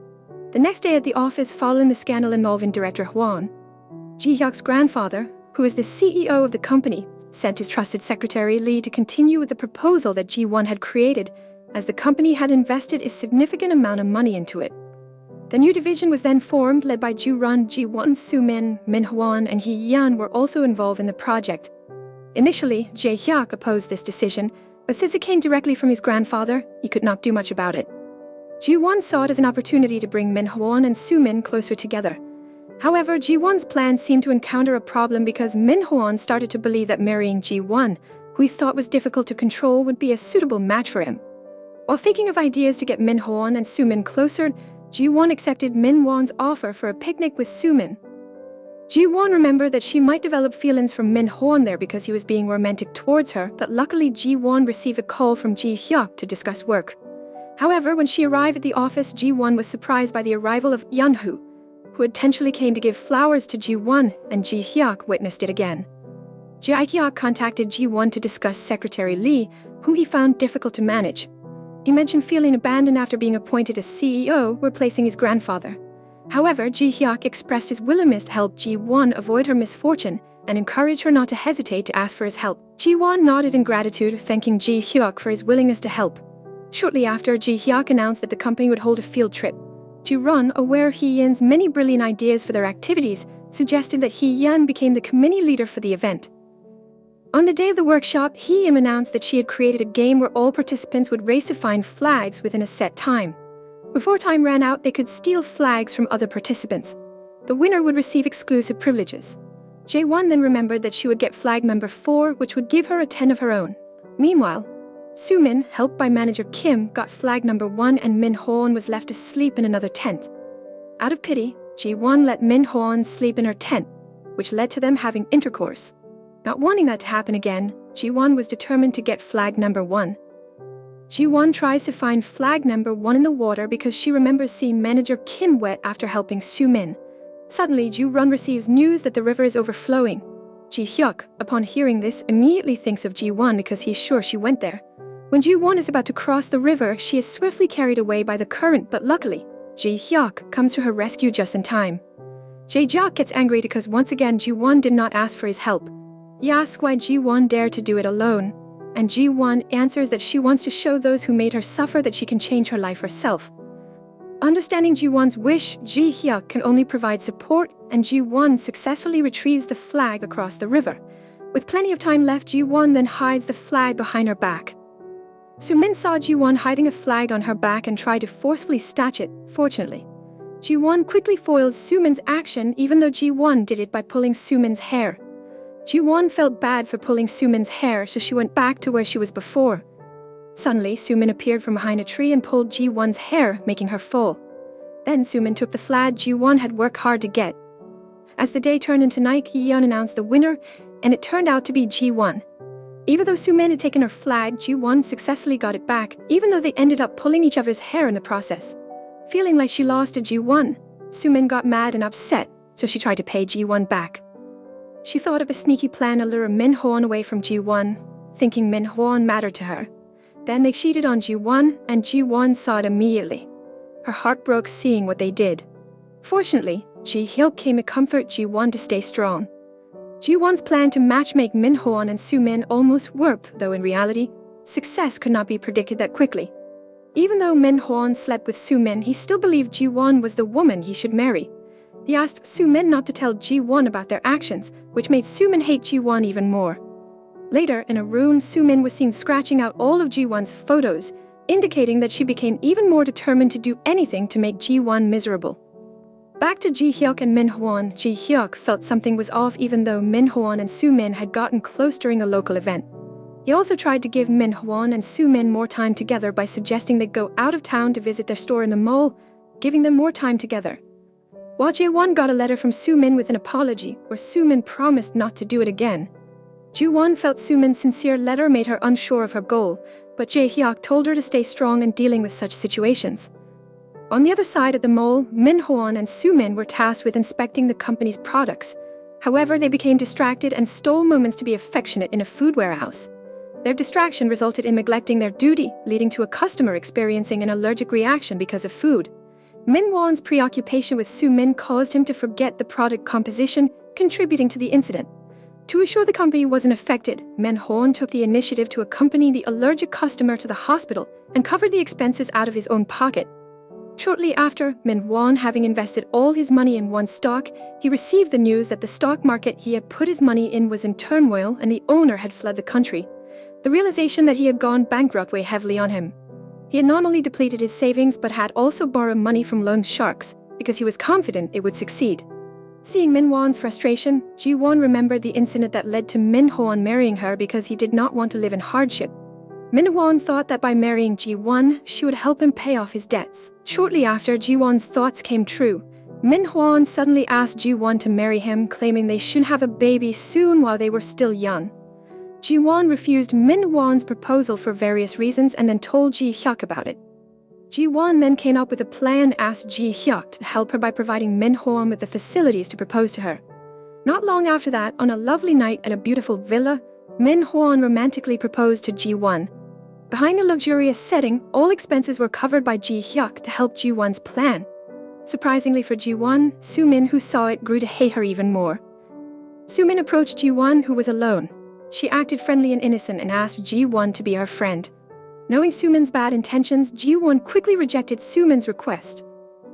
The next day at the office, following the scandal involving director Hwan, Ji-hyuk's grandfather, who is the CEO of the company, sent his trusted secretary Lee to continue with the proposal that Ji-won had created, as the company had invested a significant amount of money into it. The new division was then formed, led by Ju-run, Ji-won, Soo-min, Min Hwan, and Hee-yeon were also involved in the project. Initially, Jae-hyuk opposed this decision, but since it came directly from his grandfather, he could not do much about it. Ji-won saw it as an opportunity to bring Min Hwan and Soo-min closer together. However, Ji-won's plan seemed to encounter a problem because Min Hwan started to believe that marrying Ji-won, who he thought was difficult to control, would be a suitable match for him. While thinking of ideas to get Min Hwan and Soo-min closer, Ji-won accepted Min Hwan's offer for a picnic with Soo-min. Ji-won remembered that she might develop feelings for Min Hwan there because he was being romantic towards her, but luckily Ji-won received a call from Ji-hyuk to discuss work. However, when she arrived at the office, Ji-won was surprised by the arrival of Yeon-hoo, who intentionally came to give flowers to Ji-won, and Ji-hyuk witnessed it again. Ji-hyuk contacted Ji-won to discuss Secretary Lee, who he found difficult to manage. He mentioned feeling abandoned after being appointed as CEO, replacing his grandfather. However, Ji-hyuk expressed his willingness to help Ji-won avoid her misfortune and encouraged her not to hesitate to ask for his help. Ji-won nodded in gratitude, thanking Ji-hyuk for his willingness to help. Shortly after, Ji-hyuk announced that the company would hold a field trip. Ji-run, aware of Hee-yeon's many brilliant ideas for their activities, suggested that Hee-yeon became the committee leader for the event. On the day of the workshop, Hee-yeon announced that she had created a game where all participants would race to find flags within a set time. Before time ran out, they could steal flags from other participants. The winner would receive exclusive privileges. Jae-won then remembered that she would get flag number 4, which would give her a 10 of her own. Meanwhile, Soo-min, helped by manager Kim, got flag number 1 and Min Ho-won was left to sleep in another tent. Out of pity, Ji-won let Min Ho-won sleep in her tent, which led to them having intercourse. Not wanting that to happen again, Ji-won was determined to get flag number 1. Ji-won tries to find flag number 1 in the water because she remembers seeing manager Kim wet after helping Soo-min. Suddenly, Ji-run receives news that the river is overflowing. Ji-hyuk, upon hearing this, immediately thinks of Ji-won because he's sure she went there. When Ji-won is about to cross the river, she is swiftly carried away by the current, but luckily, Ji-hyuk comes to her rescue just in time. Jae-hyuk gets angry because once again Ji-won did not ask for his help. He asks why Ji-won dared to do it alone, and Ji-won answers that she wants to show those who made her suffer that she can change her life herself. Understanding Ji-won's wish, Ji-hyuk can only provide support, and Ji-won successfully retrieves the flag across the river. With plenty of time left, Ji-won then hides the flag behind her back. Soo-min saw Ji-won hiding a flag on her back and tried to forcefully snatch it. Fortunately, Ji-won quickly foiled Soo-min's action, even though Ji-won did it by pulling Soo-min's hair. Ji-won felt bad for pulling Soo-min's hair, so she went back to where she was before. Suddenly, Soo-min appeared from behind a tree and pulled Ji-won's hair, making her fall. Then Soo-min took the flag Ji-won had worked hard to get. As the day turned into night, Hee-yeon announced the winner, and it turned out to be Ji-won. Even though Soo-min had taken her flag, Ji-won successfully got it back, even though they ended up pulling each other's hair in the process. Feeling like she lost to Ji-won, Soo-min got mad and upset, so she tried to pay Ji-won back. She thought of a sneaky plan to lure Min Ho-won away from Ji-won, thinking Min Ho-won mattered to her. Then they cheated on Ji-won, and Ji-won saw it immediately. Her heart broke seeing what they did. Fortunately, Ji-hyuk came to comfort Ji-won to stay strong. Ji-won's plan to matchmake Min Ho-won and Soo-min almost worked, though in reality, success could not be predicted that quickly. Even though Min Ho-won slept with Soo-min, he still believed Ji-won was the woman he should marry. He asked Soo-min not to tell Ji-won about their actions, which made Soo-min hate Ji-won even more. Later, in a room, Soo-min was seen scratching out all of Ji-won's photos, indicating that she became even more determined to do anything to make Ji-won miserable. Back to Ji-hyuk and Min Ho-won, Ji-hyuk felt something was off even though Min Ho-won and Soo-min had gotten close during a local event. He also tried to give Min Ho-won and Soo-min more time together by suggesting they go out of town to visit their store in the mall, giving them more time together. While Jae-won got a letter from Soo-min with an apology, where Soo-min promised not to do it again. Ji-won felt Soo-min's sincere letter made her unsure of her goal, but Jae-hyuk told her to stay strong in dealing with such situations. On the other side of the mall, Min Ho-won and Soo-min were tasked with inspecting the company's products. However, they became distracted and stole moments to be affectionate in a food warehouse. Their distraction resulted in neglecting their duty, leading to a customer experiencing an allergic reaction because of food. Min Ho-won's preoccupation with Soo-min caused him to forget the product composition, contributing to the incident. To assure the company wasn't affected, Min Ho-won took the initiative to accompany the allergic customer to the hospital and covered the expenses out of his own pocket. Shortly after, Min Ho-won having invested all his money in one stock, he received the news that the stock market he had put his money in was in turmoil and the owner had fled the country. The realization that he had gone bankrupt weighed heavily on him. He had not only depleted his savings but had also borrowed money from loan sharks because he was confident it would succeed. Seeing Min Ho-won's frustration, Ji-won remembered the incident that led to Min Ho-won marrying her because he did not want to live in hardship. Min Ho-won thought that by marrying Ji-won, she would help him pay off his debts. Shortly after Ji-won's thoughts came true, Min Ho-won suddenly asked Ji-won to marry him, claiming they should have a baby soon while they were still young. Ji-won refused Min Ho-won's proposal for various reasons and then told Ji-hyuk about it. Ji-won then came up with a plan and asked Ji-hyuk to help her by providing Min Ho-won with the facilities to propose to her. Not long after that, on a lovely night at a beautiful villa, Min Ho-won romantically proposed to Ji-won. Behind a luxurious setting, all expenses were covered by Ji-hyuk to help Ji-won's plan. Surprisingly for Ji-won, Soo-min, who saw it, grew to hate her even more. Soo-min approached Ji-won, who was alone. She acted friendly and innocent and asked Ji-won to be her friend. Knowing Soo-min's bad intentions, Ji-won quickly rejected Soo-min's request.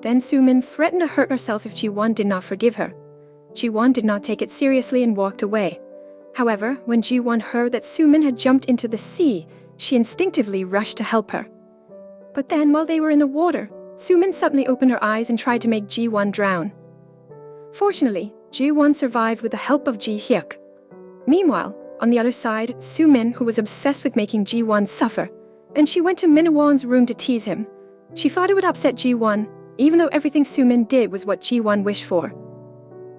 Then Sumin threatened to hurt herself if Ji-won did not forgive her. Ji-won did not take it seriously and walked away. However, when Ji-won heard that Sumin had jumped into the sea, she instinctively rushed to help her. But then, while they were in the water, Sumin suddenly opened her eyes and tried to make Ji-won drown. Fortunately, Ji-won survived with the help of Ji-hyuk. Meanwhile, on the other side, Sumin, who was obsessed with making Ji-won suffer, and she went to Min-won's room to tease him. She thought it would upset Ji-won, even though everything Sumin did was what Ji-won wished for.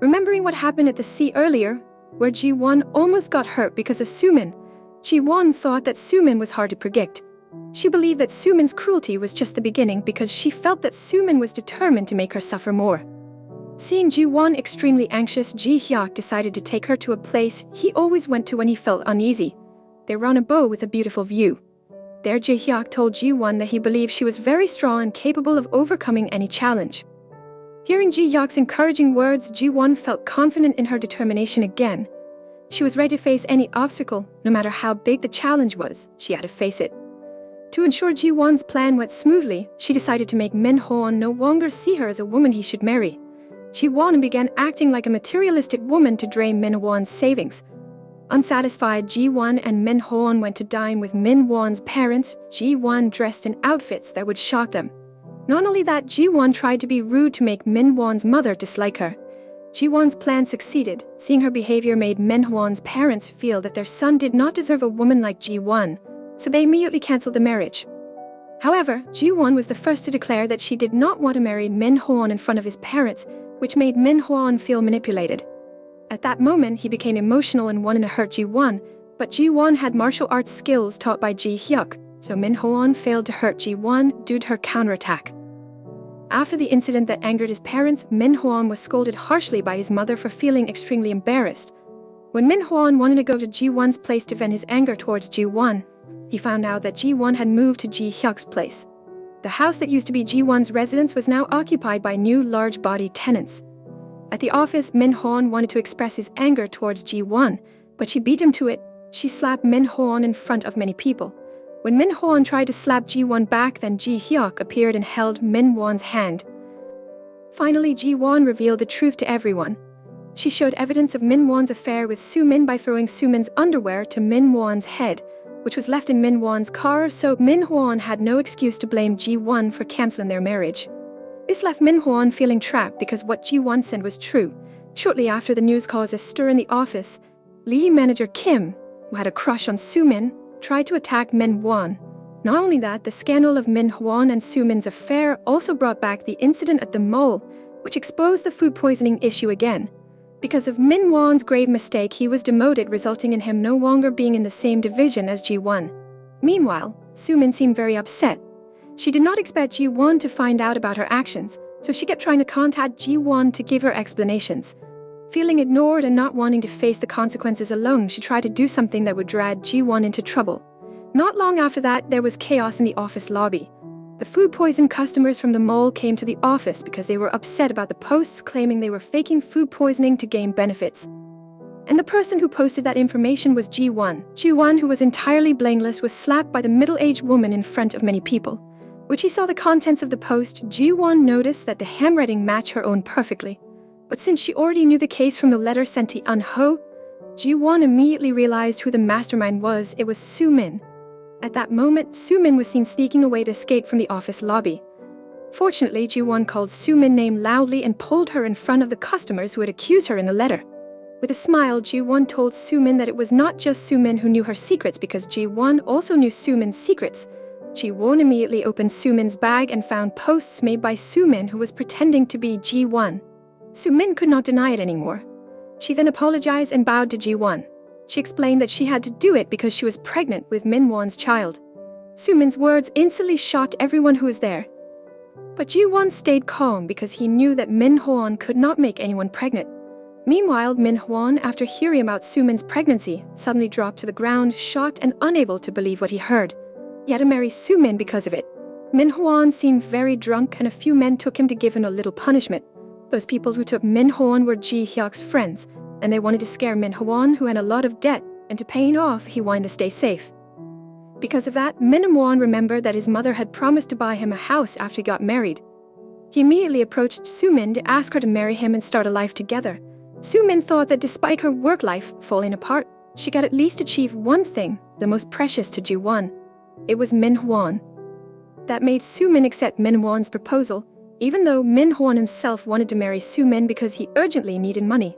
Remembering what happened at the sea earlier, where Ji-won almost got hurt because of Sumin, Ji-won thought that Sumin was hard to predict. She believed that Sumin's cruelty was just the beginning because she felt that Sumin was determined to make her suffer more. Seeing Ji-won extremely anxious, Ji-hyuk decided to take her to a place he always went to when he felt uneasy. They were on a boat with a beautiful view. There, Ji-hyuk told Ji-won that he believed she was very strong and capable of overcoming any challenge. Hearing Ji-hyuk's encouraging words, Ji-won felt confident in her determination again. She was ready to face any obstacle, no matter how big the challenge was. She had to face it. To ensure Ji-won's plan went smoothly, she decided to make Min-won no longer see her as a woman he should marry. Ji-won began acting like a materialistic woman to drain Min-won's savings. Unsatisfied, Ji-won and Min-won went to dine with Min-won's parents. Ji-won dressed in outfits that would shock them. Not only that, Ji-won tried to be rude to make Min-won's mother dislike her. Ji-won's plan succeeded. Seeing her behavior made Min-won's parents feel that their son did not deserve a woman like Ji-won, so they immediately cancelled the marriage. However, Ji-won was the first to declare that she did not want to marry Min-won in front of his parents, which made Min-won feel manipulated. At that moment, he became emotional and wanted to hurt Ji-won, but Ji-won had martial arts skills taught by Ji-hyuk, so Min-won failed to hurt Ji-won due to her counterattack. After the incident that angered his parents, Min-won was scolded harshly by his mother for feeling extremely embarrassed. When Min-won wanted to go to Ji-won's place to vent his anger towards Ji-won, he found out that Ji-won had moved to Ji-hyuk's place. The house that used to be Ji-won's residence was now occupied by new large-bodied tenants. At the office, Min-won wanted to express his anger towards Ji-won, but she beat him to it. She slapped Min-won in front of many people. When Min-won tried to slap Ji-won back, then Ji-hyuk appeared and held Min-won's hand. Finally, Ji-won revealed the truth to everyone. She showed evidence of Min-won's affair with Sumin by throwing Sumin's underwear to Min-won's head, which was left in Min-won's car, so Min-won had no excuse to blame Ji-won for canceling their marriage. This left Min-won feeling trapped because what Ji-won said was true. Shortly after, the news caused a stir in the office. Lee manager Kim, who had a crush on Sumin, tried to attack Min-won. Not only that, the scandal of Min-won and Sumin's affair also brought back the incident at the mall, which exposed the food poisoning issue again. Because of Min-won's grave mistake, he was demoted, resulting in him no longer being in the same division as Ji-won. Meanwhile, Sumin seemed very upset. She did not expect Ji-won to find out about her actions, so she kept trying to contact Ji-won to give her explanations. Feeling ignored and not wanting to face the consequences alone, she tried to do something that would drag Ji-won into trouble. Not long after that, there was chaos in the office lobby. The food-poisoned customers from the mall came to the office because they were upset about the posts claiming they were faking food poisoning to gain benefits. And the person who posted that information was Ji-won. Ji-won, who was entirely blameless, was slapped by the middle-aged woman in front of many people. When she saw the contents of the post, Ji-won noticed that the handwriting matched her own perfectly. But since she already knew the case from the letter sent to Eun-ho, Ji-won immediately realized who the mastermind was. It was Sumin. At that moment, Sumin was seen sneaking away to escape from the office lobby. Fortunately, Ji-won called Sumin's name loudly and pulled her in front of the customers who had accused her in the letter. With a smile, Ji-won told Sumin that it was not just Sumin who knew her secrets, because Ji-won also knew Sumin's secrets. Ji-won immediately opened Sumin's bag and found posts made by Sumin, who was pretending to be Ji-won. Sumin could not deny it anymore. She then apologized and bowed to Ji-won. She explained that she had to do it because she was pregnant with Min-won's child. Sumin's words instantly shocked everyone who was there. But Ji-won stayed calm because he knew that Min-won could not make anyone pregnant. Meanwhile, Min-won, after hearing about Sumin's pregnancy, suddenly dropped to the ground, shocked and unable to believe what he heard. He had to marry Sumin because of it. Min-won seemed very drunk, and a few men took him to give him a little punishment. Those people who took Min-won were Ji-hyuk's friends, and they wanted to scare Min-won, who had a lot of debt, and to pay it off, he wanted to stay safe. Because of that, Min-won remembered that his mother had promised to buy him a house after he got married. He immediately approached Sumin to ask her to marry him and start a life together. Sumin thought that despite her work life falling apart, she could at least achieve one thing, the most precious to Ji-won. It was Min Hwan. That made Sumin accept Min Hwan's proposal, even though Min Hwan himself wanted to marry Sumin because he urgently needed money.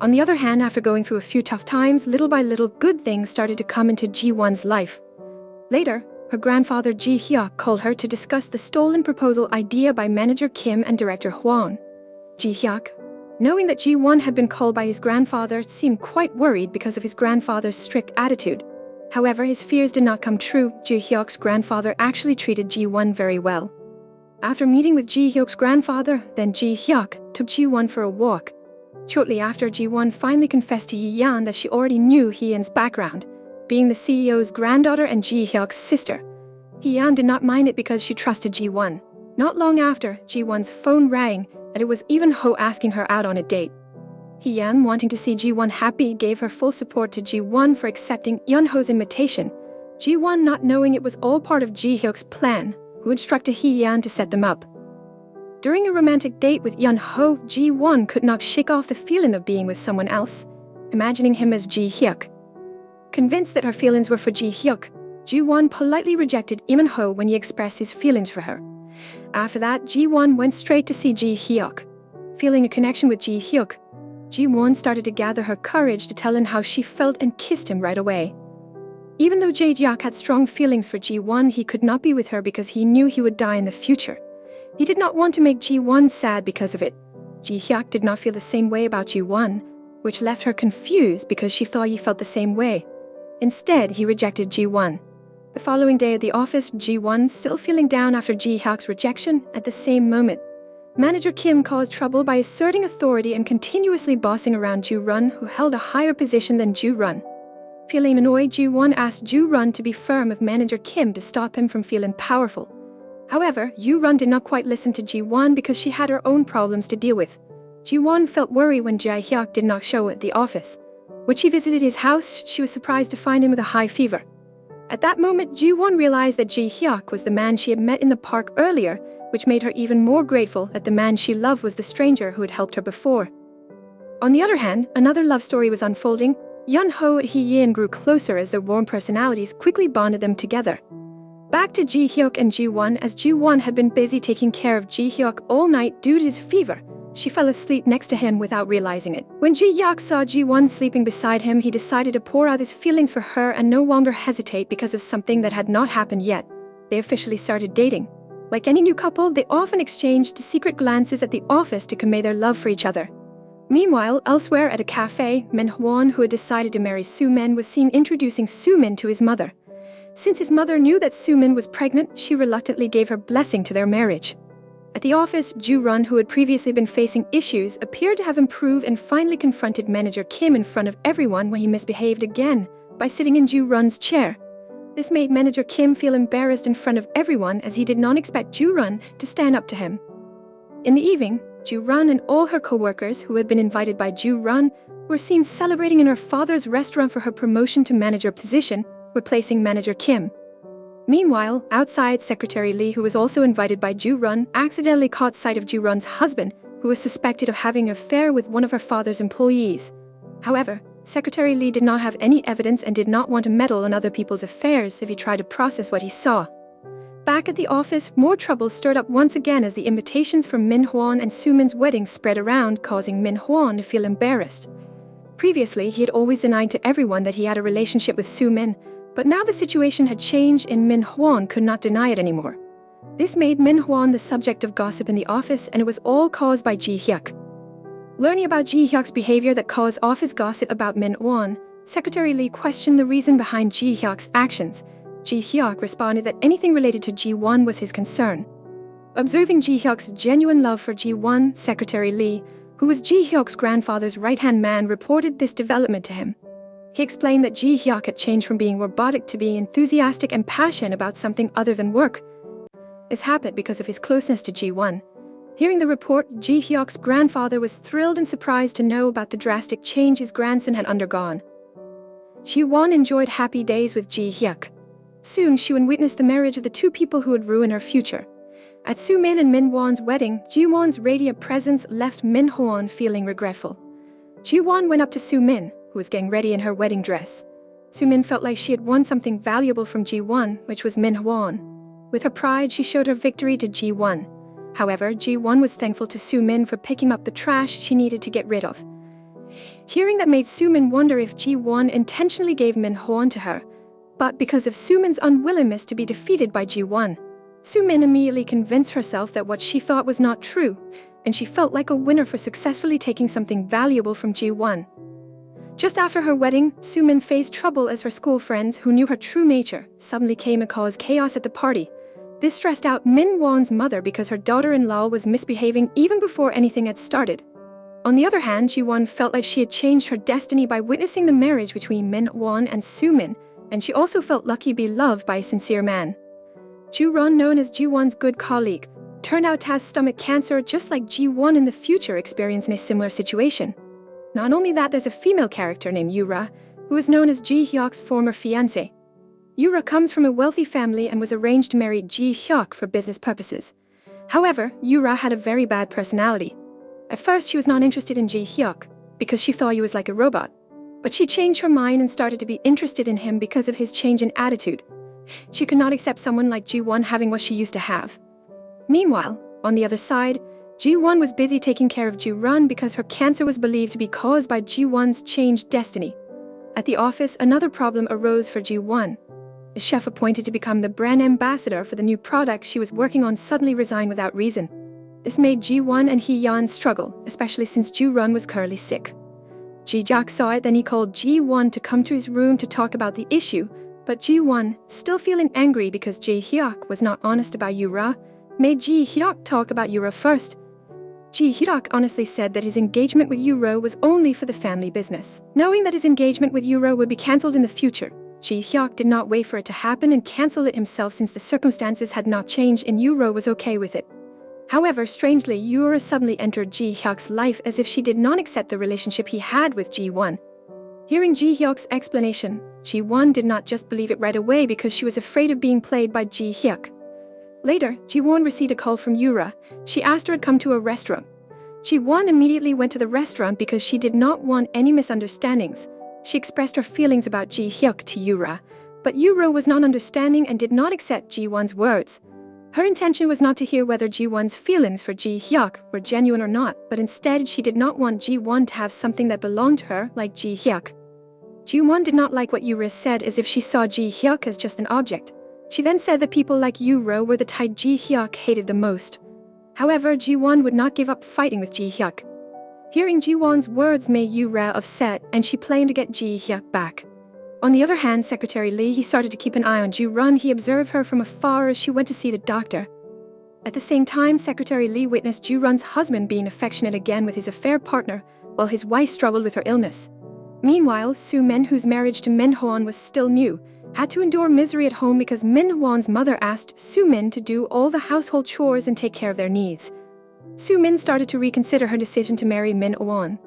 On the other hand, after going through a few tough times, little by little good things started to come into Ji-won's life. Later, her grandfather Ji-hyuk called her to discuss the stolen proposal idea by manager Kim and director Hwan. Ji-hyuk, knowing that Ji-won had been called by his grandfather, seemed quite worried because of his grandfather's strict attitude. However, his fears did not come true. Ji-hyuk's grandfather actually treated Ji-won very well. After meeting with Ji-hyuk's grandfather, then Ji-hyuk took Ji-won for a walk. Shortly after, Ji-won finally confessed to Yi-yeon that she already knew Hee-yeon's background, being the CEO's granddaughter and Ji-hyuk's sister. Hee-yeon did not mind it because she trusted Ji-won. Not long after, Ji-won's phone rang, and it was even Ho asking her out on a date. Hee-yeon, wanting to see Ji-won happy, gave her full support to Ji-won for accepting Yeon-ho's invitation. Ji-won, not knowing it was all part of Ji-hyuk's plan, who instructed Hee-yeon to set them up. During a romantic date with Yeon-ho, Ji-won could not shake off the feeling of being with someone else, imagining him as Ji-hyuk. Convinced that her feelings were for Ji-hyuk, Ji-won politely rejected Yeon-ho when he expressed his feelings for her. After that, Ji-won went straight to see Ji-hyuk. Feeling a connection with Ji-hyuk, Ji-won started to gather her courage to tell him how she felt and kissed him right away. Even though Jae-hyuk had strong feelings for Ji-won, he could not be with her because he knew he would die in the future. He did not want to make Ji-won sad because of it. Ji-hyuk did not feel the same way about Ji-won, which left her confused because she thought he felt the same way. Instead, he rejected Ji-won. The following day at the office, Ji-won, still feeling down after Ji-hyuk's rejection, at the same moment, manager Kim caused trouble by asserting authority and continuously bossing around Ju-run, who held a higher position than Ju-run. Feeling annoyed, Ju-won asked Ju-run to be firm of manager Kim to stop him from feeling powerful. However, Ju-run did not quite listen to Ji-won because she had her own problems to deal with. Ji-won felt worried when Jae-hyuk did not show at the office. When she visited his house, she was surprised to find him with a high fever. At that moment, Ji-won realized that Jae-hyuk was the man she had met in the park earlier, which made her even more grateful that the man she loved was the stranger who had helped her before. On the other hand, another love story was unfolding. Yeon-ho and Hee-yeon grew closer as their warm personalities quickly bonded them together. Back to Ji-hyuk and Ji-won, as Ji-won had been busy taking care of Ji-hyuk all night due to his fever. She fell asleep next to him without realizing it. When Ji-hyuk saw Ji-won sleeping beside him, he decided to pour out his feelings for her and no longer hesitate because of something that had not happened yet. They officially started dating. Like any new couple, they often exchanged secret glances at the office to convey their love for each other. Meanwhile, elsewhere at a cafe, Min Hwan, who had decided to marry Soo-min, was seen introducing Soo-min to his mother. Since his mother knew that Soo-min was pregnant, she reluctantly gave her blessing to their marriage. At the office, Ju-run, who had previously been facing issues, appeared to have improved and finally confronted manager Kim in front of everyone when he misbehaved again by sitting in Ju-run's chair. This made manager Kim feel embarrassed in front of everyone as he did not expect Ju-run to stand up to him. In the evening, Ju-run and all her co-workers who had been invited by Ju-run were seen celebrating in her father's restaurant for her promotion to manager position, replacing manager Kim. Meanwhile, outside, Secretary Lee, who was also invited by Ju-run, accidentally caught sight of Ju-run's husband, who was suspected of having an affair with one of her father's employees. However, Secretary Lee did not have any evidence and did not want to meddle in other people's affairs if he tried to process what he saw. Back at the office, more trouble stirred up once again as the invitations for Min Hwan and Soo-min's wedding spread around, causing Min Hwan to feel embarrassed. Previously, he had always denied to everyone that he had a relationship with Soo-min, but now the situation had changed and Min Hwan could not deny it anymore. This made Min Hwan the subject of gossip in the office, and it was all caused by Ji-hyuk. Learning about Ji-hyuk's behavior that caused office gossip about Min Hwan, Secretary Lee questioned the reason behind Ji-hyuk's actions. Ji-hyuk responded that anything related to Ji-won was his concern. Observing Ji-hyuk's genuine love for Ji-won, Secretary Lee, who was Ji-hyuk's grandfather's right-hand man, reported this development to him. He explained that Ji-hyuk had changed from being robotic to being enthusiastic and passionate about something other than work. This happened because of his closeness to Ji-won. Hearing the report, Ji-hyuk's grandfather was thrilled and surprised to know about the drastic change his grandson had undergone. Ji-won enjoyed happy days with Ji-hyuk. Soon, she would witness the marriage of the two people who would ruin her future. At Soo-min and Min-won's wedding, Ji-won's radiant presence left Min-won feeling regretful. Ji-won went up to Soo-min, who was getting ready in her wedding dress. Soo-min felt like she had won something valuable from Ji-won, which was Min-won. With her pride, she showed her victory to Ji-won. However, Ji-won was thankful to Soo-min for picking up the trash she needed to get rid of. Hearing that made Soo-min wonder if Ji-won intentionally gave Min-won to her, but because of Soo-min's unwillingness to be defeated by Ji-won, Soo-min immediately convinced herself that what she thought was not true, and she felt like a winner for successfully taking something valuable from Ji-won. Just after her wedding, Soo-min faced trouble as her school friends, who knew her true nature, suddenly came and caused chaos at the party. This stressed out Min-won's mother because her daughter-in-law was misbehaving even before anything had started. On the other hand, Ji-won felt like she had changed her destiny by witnessing the marriage between Min-won and Soo-min, and she also felt lucky to be loved by a sincere man. Ju-ron, known as Ji-won's good colleague, turned out to have stomach cancer just like Ji-won in the future experienced in a similar situation. Not only that, there's a female character named Yura, who is known as Ji-hyuk's former fiancé. Yura comes from a wealthy family and was arranged to marry Ji-hyuk for business purposes. However, Yura had a very bad personality. At first, she was not interested in Ji-hyuk, because she thought he was like a robot. But she changed her mind and started to be interested in him because of his change in attitude. She could not accept someone like Ji-won having what she used to have. Meanwhile, on the other side, Ji-won was busy taking care of Ju-run because her cancer was believed to be caused by Ji-won's changed destiny. At the office, another problem arose for Ji-won. The chef appointed to become the brand ambassador for the new product she was working on suddenly resigned without reason. This made Ji-won and Hee-yeon struggle, especially since Ju-run was currently sick. Ji-hyuk saw it, then he called Ji-won to come to his room to talk about the issue, but Ji-won, still feeling angry because Ji-hyuk was not honest about Yura, made Ji-hyuk talk about Yura first. Ji-hyuk honestly said that his engagement with Yura was only for the family business. Knowing that his engagement with Yura would be cancelled in the future, Ji-hyuk did not wait for it to happen and cancel it himself since the circumstances had not changed and Yura was okay with it. However, strangely, Yura suddenly entered Ji-hyuk's life as if she did not accept the relationship he had with Ji-won. Hearing Ji-hyuk's explanation, Ji-won did not just believe it right away because she was afraid of being played by Ji-hyuk. Later, Ji-won received a call from Yura. She asked her to come to a restaurant. Ji-won immediately went to the restaurant because she did not want any misunderstandings. She expressed her feelings about Ji-hyuk to Yura, but Yura was not understanding and did not accept Ji-won's words. Her intention was not to hear whether Ji-won's feelings for Ji-hyuk were genuine or not, but instead she did not want Ji-won to have something that belonged to her, like Ji-hyuk. Ji-won did not like what Yura said, as if she saw Ji-hyuk as just an object. She then said that people like Yura were the type Ji-hyuk hated the most. However, Ji-won would not give up fighting with Ji-hyuk. Hearing Ji-won's words made Yura upset, and she planned to get Ji-hyuk back. On the other hand, Secretary Lee, he started to keep an eye on Ju-run. He observed her from afar as she went to see the doctor. At the same time, Secretary Lee witnessed Ju-run's husband being affectionate again with his affair partner, while his wife struggled with her illness. Meanwhile, Soo-min, whose marriage to Min-won was still new, had to endure misery at home because Min-won's mother asked Soo-min to do all the household chores and take care of their needs. Soo-min started to reconsider her decision to marry Min-won.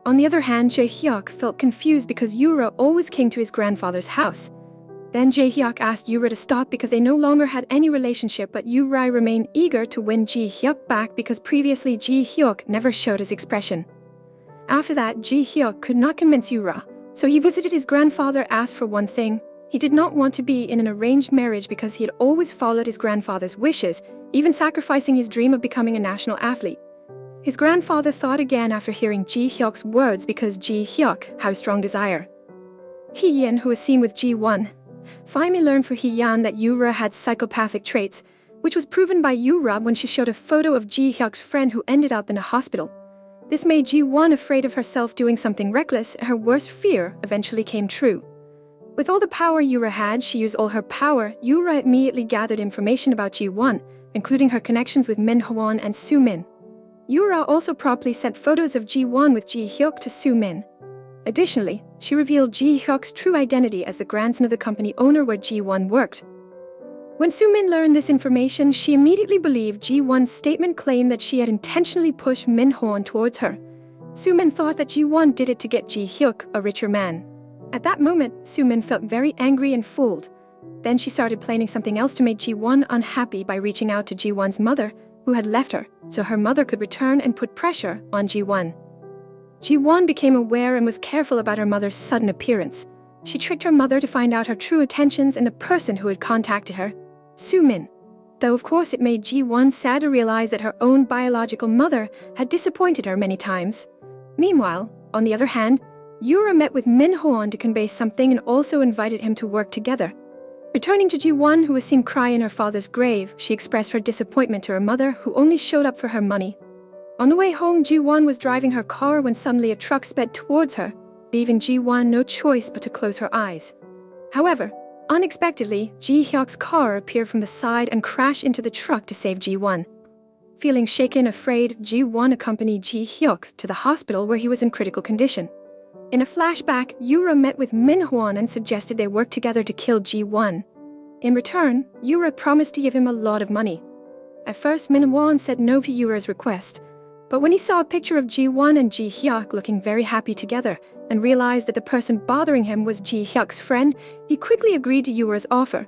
On the other hand, Jae-hyuk felt confused because Yura always came to his grandfather's house. Then Jae-hyuk asked Yura to stop because they no longer had any relationship, but Yura remained eager to win Ji-hyuk back because previously Ji-hyuk never showed his expression. After that, Ji-hyuk could not convince Yura, so he visited his grandfather, asked for one thing. He did not want to be in an arranged marriage because he had always followed his grandfather's wishes, even sacrificing his dream of becoming a national athlete. His grandfather thought again after hearing Ji-hyuk's words because Ji-hyuk had a strong desire. Hee-yeon, who was seen with Ji-won, finally learned for Hee-yeon that Yura had psychopathic traits, which was proven by Yura when she showed a photo of Ji-hyuk's friend who ended up in a hospital. This made Ji-won afraid of herself doing something reckless, and her worst fear eventually came true. With all the power Yura had, she used all her power. Yura immediately gathered information about Ji-won, including her connections with Min-won and Soo-min. Yura also promptly sent photos of Ji-won with Ji-hyuk to Soo-min. Additionally, she revealed Ji-hyuk's true identity as the grandson of the company owner where Ji-won worked. When Soo-min learned this information, she immediately believed Ji-won's statement claimed that she had intentionally pushed Min-won towards her. Soo-min thought that Ji-won did it to get Ji-hyuk, a richer man. At that moment, Soo-min felt very angry and fooled. Then she started planning something else to make Ji-won unhappy by reaching out to Ji-won's mother, who had left her, so her mother could return and put pressure on Ji-won. Ji-won became aware and was careful about her mother's sudden appearance. She tricked her mother to find out her true intentions and the person who had contacted her, Soo-min. Though of course it made Ji-won sad to realize that her own biological mother had disappointed her many times. Meanwhile, on the other hand, Yura met with Min Hwan to convey something and also invited him to work together. Returning to Ji-won, who was seen cry in her father's grave, she expressed her disappointment to her mother, who only showed up for her money. On the way home, Ji-won was driving her car when suddenly a truck sped towards her, leaving Ji-won no choice but to close her eyes. However, unexpectedly, Ji-hyuk's car appeared from the side and crashed into the truck to save Ji-won. Feeling shaken and afraid, Ji-won accompanied Ji-hyuk to the hospital where he was in critical condition. In a flashback, Yura met with Min Hwan and suggested they work together to kill Ji-won. In return, Yura promised to give him a lot of money. At first, Min Hwan said no to Yura's request, but when he saw a picture of Ji-won and Ji-hyuk looking very happy together and realized that the person bothering him was Ji-hyuk's friend, he quickly agreed to Yura's offer.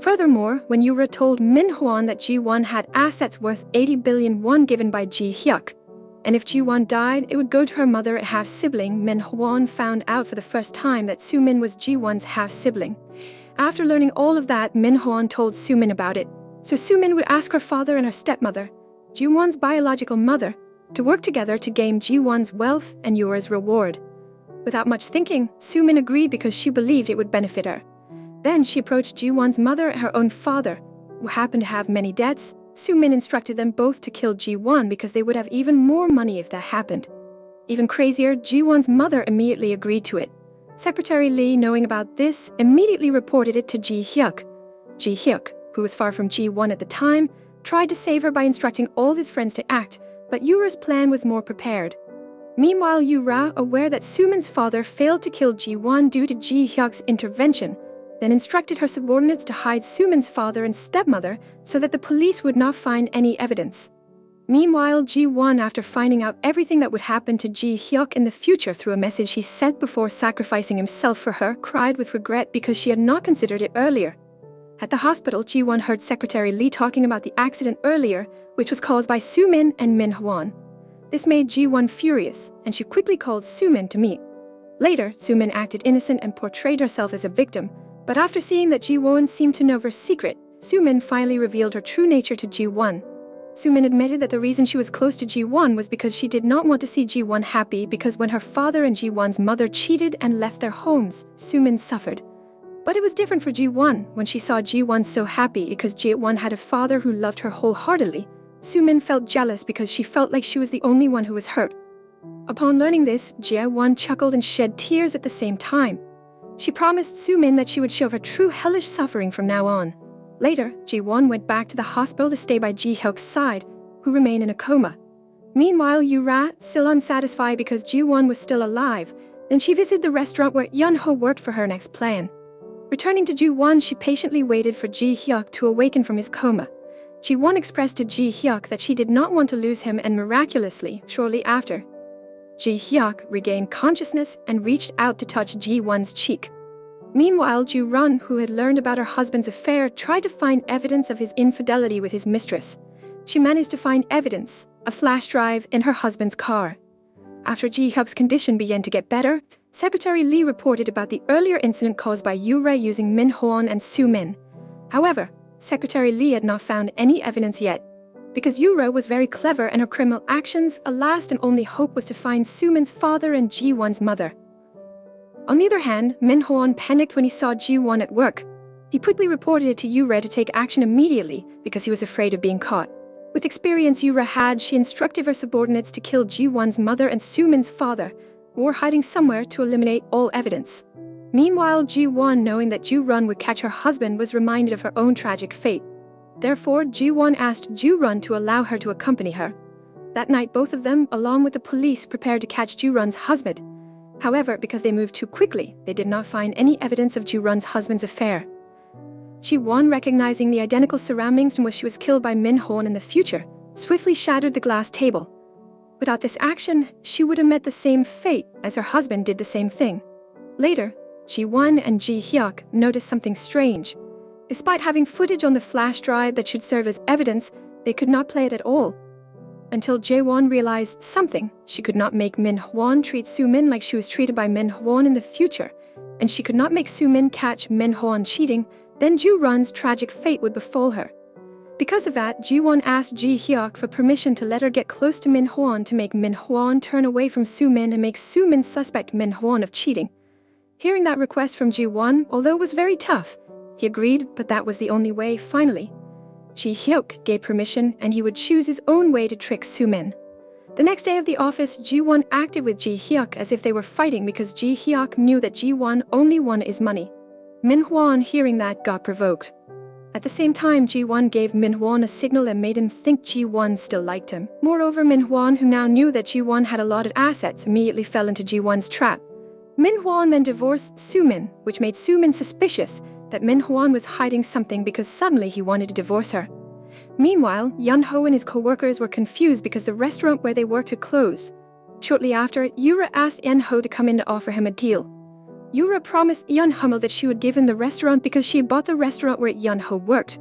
Furthermore, when Yura told Min Hwan that Ji-won had assets worth 80 billion won given by Ji-hyuk, and if Ji-won died, it would go to her mother, a half-sibling, Min Hwan found out for the first time that Soo-min was Ji-won's half-sibling. After learning all of that, Min Hwan told Soo-min about it, so Soo-min would ask her father and her stepmother, Ji-won's biological mother, to work together to gain Ji-won's wealth and Yura's reward. Without much thinking, Soo-min agreed because she believed it would benefit her. Then she approached Ji-won's mother and her own father, who happened to have many debts. Soo-min instructed them both to kill Ji-won because they would have even more money if that happened. Even crazier, Ji-won's mother immediately agreed to it. Secretary Lee, knowing about this, immediately reported it to Ji-hyuk. Ji-hyuk, who was far from Ji-won at the time, tried to save her by instructing all his friends to act, but Yura's plan was more prepared. Meanwhile, Yura, aware that Soo-min's father failed to kill Ji-won due to Ji-hyuk's intervention, then instructed her subordinates to hide Soo-min's father and stepmother so that the police would not find any evidence. Meanwhile, Ji-won, after finding out everything that would happen to Ji-hyuk in the future through a message he sent before sacrificing himself for her, cried with regret because she had not considered it earlier. At the hospital, Ji-won heard Secretary Lee talking about the accident earlier, which was caused by Soo-min and Min Hwan. This made Ji-won furious, and she quickly called Soo-min to meet. Later, Soo-min acted innocent and portrayed herself as a victim, but after seeing that Ji-won seemed to know her secret, Soo-min finally revealed her true nature to Ji-won. Soo-min admitted that the reason she was close to Ji-won was because she did not want to see Ji-won happy, because when her father and Ji-won's mother cheated and left their homes, Soo-min suffered. But it was different for Ji-won when she saw Ji-won so happy because Ji-won had a father who loved her wholeheartedly. Soo-min felt jealous because she felt like she was the only one who was hurt. Upon learning this, Ji-won chuckled and shed tears at the same time. She promised Soo-min that she would show her true hellish suffering from now on. Later, Ji-won went back to the hospital to stay by Ji-hyuk's side, who remained in a coma. Meanwhile, Yura, still unsatisfied because Ji-won was still alive, then she visited the restaurant where Yeon-ho worked for her next plan. Returning to Ji-won, she patiently waited for Ji-hyuk to awaken from his coma. Ji-won expressed to Ji-hyuk that she did not want to lose him, and miraculously, shortly after, Ji-hyuk regained consciousness and reached out to touch Ji-won's cheek. Meanwhile, Ju-run, who had learned about her husband's affair, tried to find evidence of his infidelity with his mistress. She managed to find evidence, a flash drive, in her husband's car. After Ji-hyuk's condition began to get better, Secretary Lee reported about the earlier incident caused by Yura using Min Hwan and Soo-min. However, Secretary Lee had not found any evidence yet. Because Yura was very clever and her criminal actions, a last and only hope was to find Soo-min's father and Ji-won's mother. On the other hand, Min Hwan panicked when he saw Ji-won at work. He quickly reported it to Yura to take action immediately because he was afraid of being caught. With experience Yura had, she instructed her subordinates to kill Ji-won's mother and Soo-min's father, who were hiding somewhere, to eliminate all evidence. Meanwhile, Ji-won, knowing that Ju-run would catch her husband, was reminded of her own tragic fate. Therefore, Ji-won asked Ju-run to allow her to accompany her. That night, both of them, along with the police, prepared to catch Ju-run's husband. However, because they moved too quickly, they did not find any evidence of Ju-run's husband's affair. Ji-won, recognizing the identical surroundings in which she was killed by Min Hwan in the future, swiftly shattered the glass table. Without this action, she would have met the same fate as her husband did the same thing. Later, Ji-won and Ji-hyuk noticed something strange. Despite having footage on the flash drive that should serve as evidence, they could not play it at all. Until Jae-won realized something. She could not make Min-hwan treat Soo-min like she was treated by Min-hwan in the future, and she could not make Soo-min catch Min-hwan cheating, then Ju-run's tragic fate would befall her. Because of that, Ji-won asked Ji-hyuk for permission to let her get close to Min-hwan to make Min-hwan turn away from Soo-min and make Soo-min suspect Min-hwan of cheating. Hearing that request from Ji-won, although it was very tough, he agreed, but that was the only way, finally. Ji-hyuk gave permission, and he would choose his own way to trick Soo-min. The next day of the office, Ji-won acted with Ji-hyuk as if they were fighting because Ji-hyuk knew that Ji-won only wanted his money. Min-hwan, hearing that, got provoked. At the same time, Ji-won gave Min-hwan a signal that made him think Ji-won still liked him. Moreover, Min-hwan, who now knew that Ji-won had a lot of assets, immediately fell into Ji-won's trap. Min-hwan then divorced Soo-min, which made Soo-min suspicious that Min-hwan was hiding something because suddenly he wanted to divorce her. Meanwhile, Yun-ho and his co-workers were confused because the restaurant where they worked had closed. Shortly after, Yura asked Yun-ho to come in to offer him a deal. Yura promised Yun-ho that she would give him the restaurant because she had bought the restaurant where Yun-ho worked.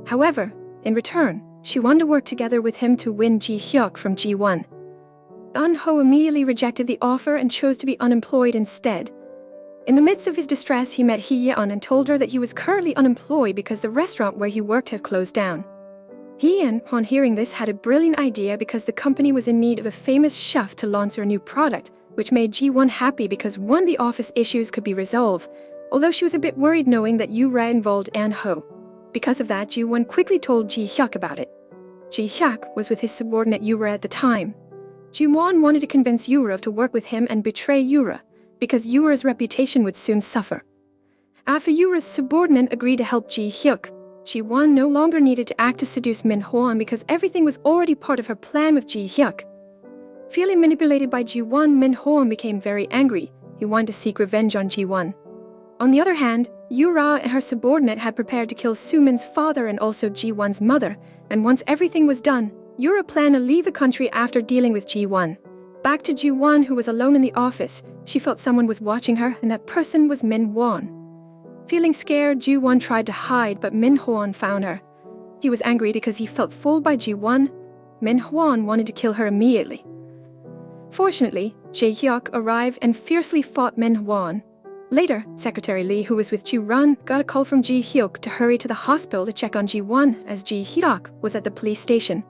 However, in return, she wanted to work together with him to win Ji-hyuk from Ji-won. Yun-ho immediately rejected the offer and chose to be unemployed instead. In the midst of his distress, he met Hee-yeon and told her that he was currently unemployed because the restaurant where he worked had closed down. Hee-yeon, upon hearing this, had a brilliant idea because the company was in need of a famous chef to launch their new product, which made Ji-won happy because one of the office issues could be resolved, although she was a bit worried knowing that Yura involved An-ho. Because of that, Ji-won quickly told Ji-hyuk about it. Ji-hyuk was with his subordinate Yura at the time. Ji-won wanted to convince Yura to work with him and betray Yura, because Yura's reputation would soon suffer. After Yura's subordinate agreed to help Ji-hyuk, Ji-won no longer needed to act to seduce Min-hwan because everything was already part of her plan with Ji-hyuk. Feeling manipulated by Ji-won, Min-hwan became very angry. He wanted to seek revenge on Ji-won. On the other hand, Yura and her subordinate had prepared to kill Soo-min's father and also Ji-won's mother, and once everything was done, Yura planned to leave the country after dealing with Ji-won. Back to Ji-won, who was alone in the office, she felt someone was watching her, and that person was Min-hwan. Feeling scared, Ji-won tried to hide, but Min-hwan found her. He was angry because he felt fooled by Ji-won. Min-hwan wanted to kill her immediately. Fortunately, Jae-hyuk arrived and fiercely fought Min-hwan. Later, Secretary Lee, who was with Ji-run, got a call from Ji-hyuk to hurry to the hospital to check on Ji-won as Ji-hyuk was at the police station.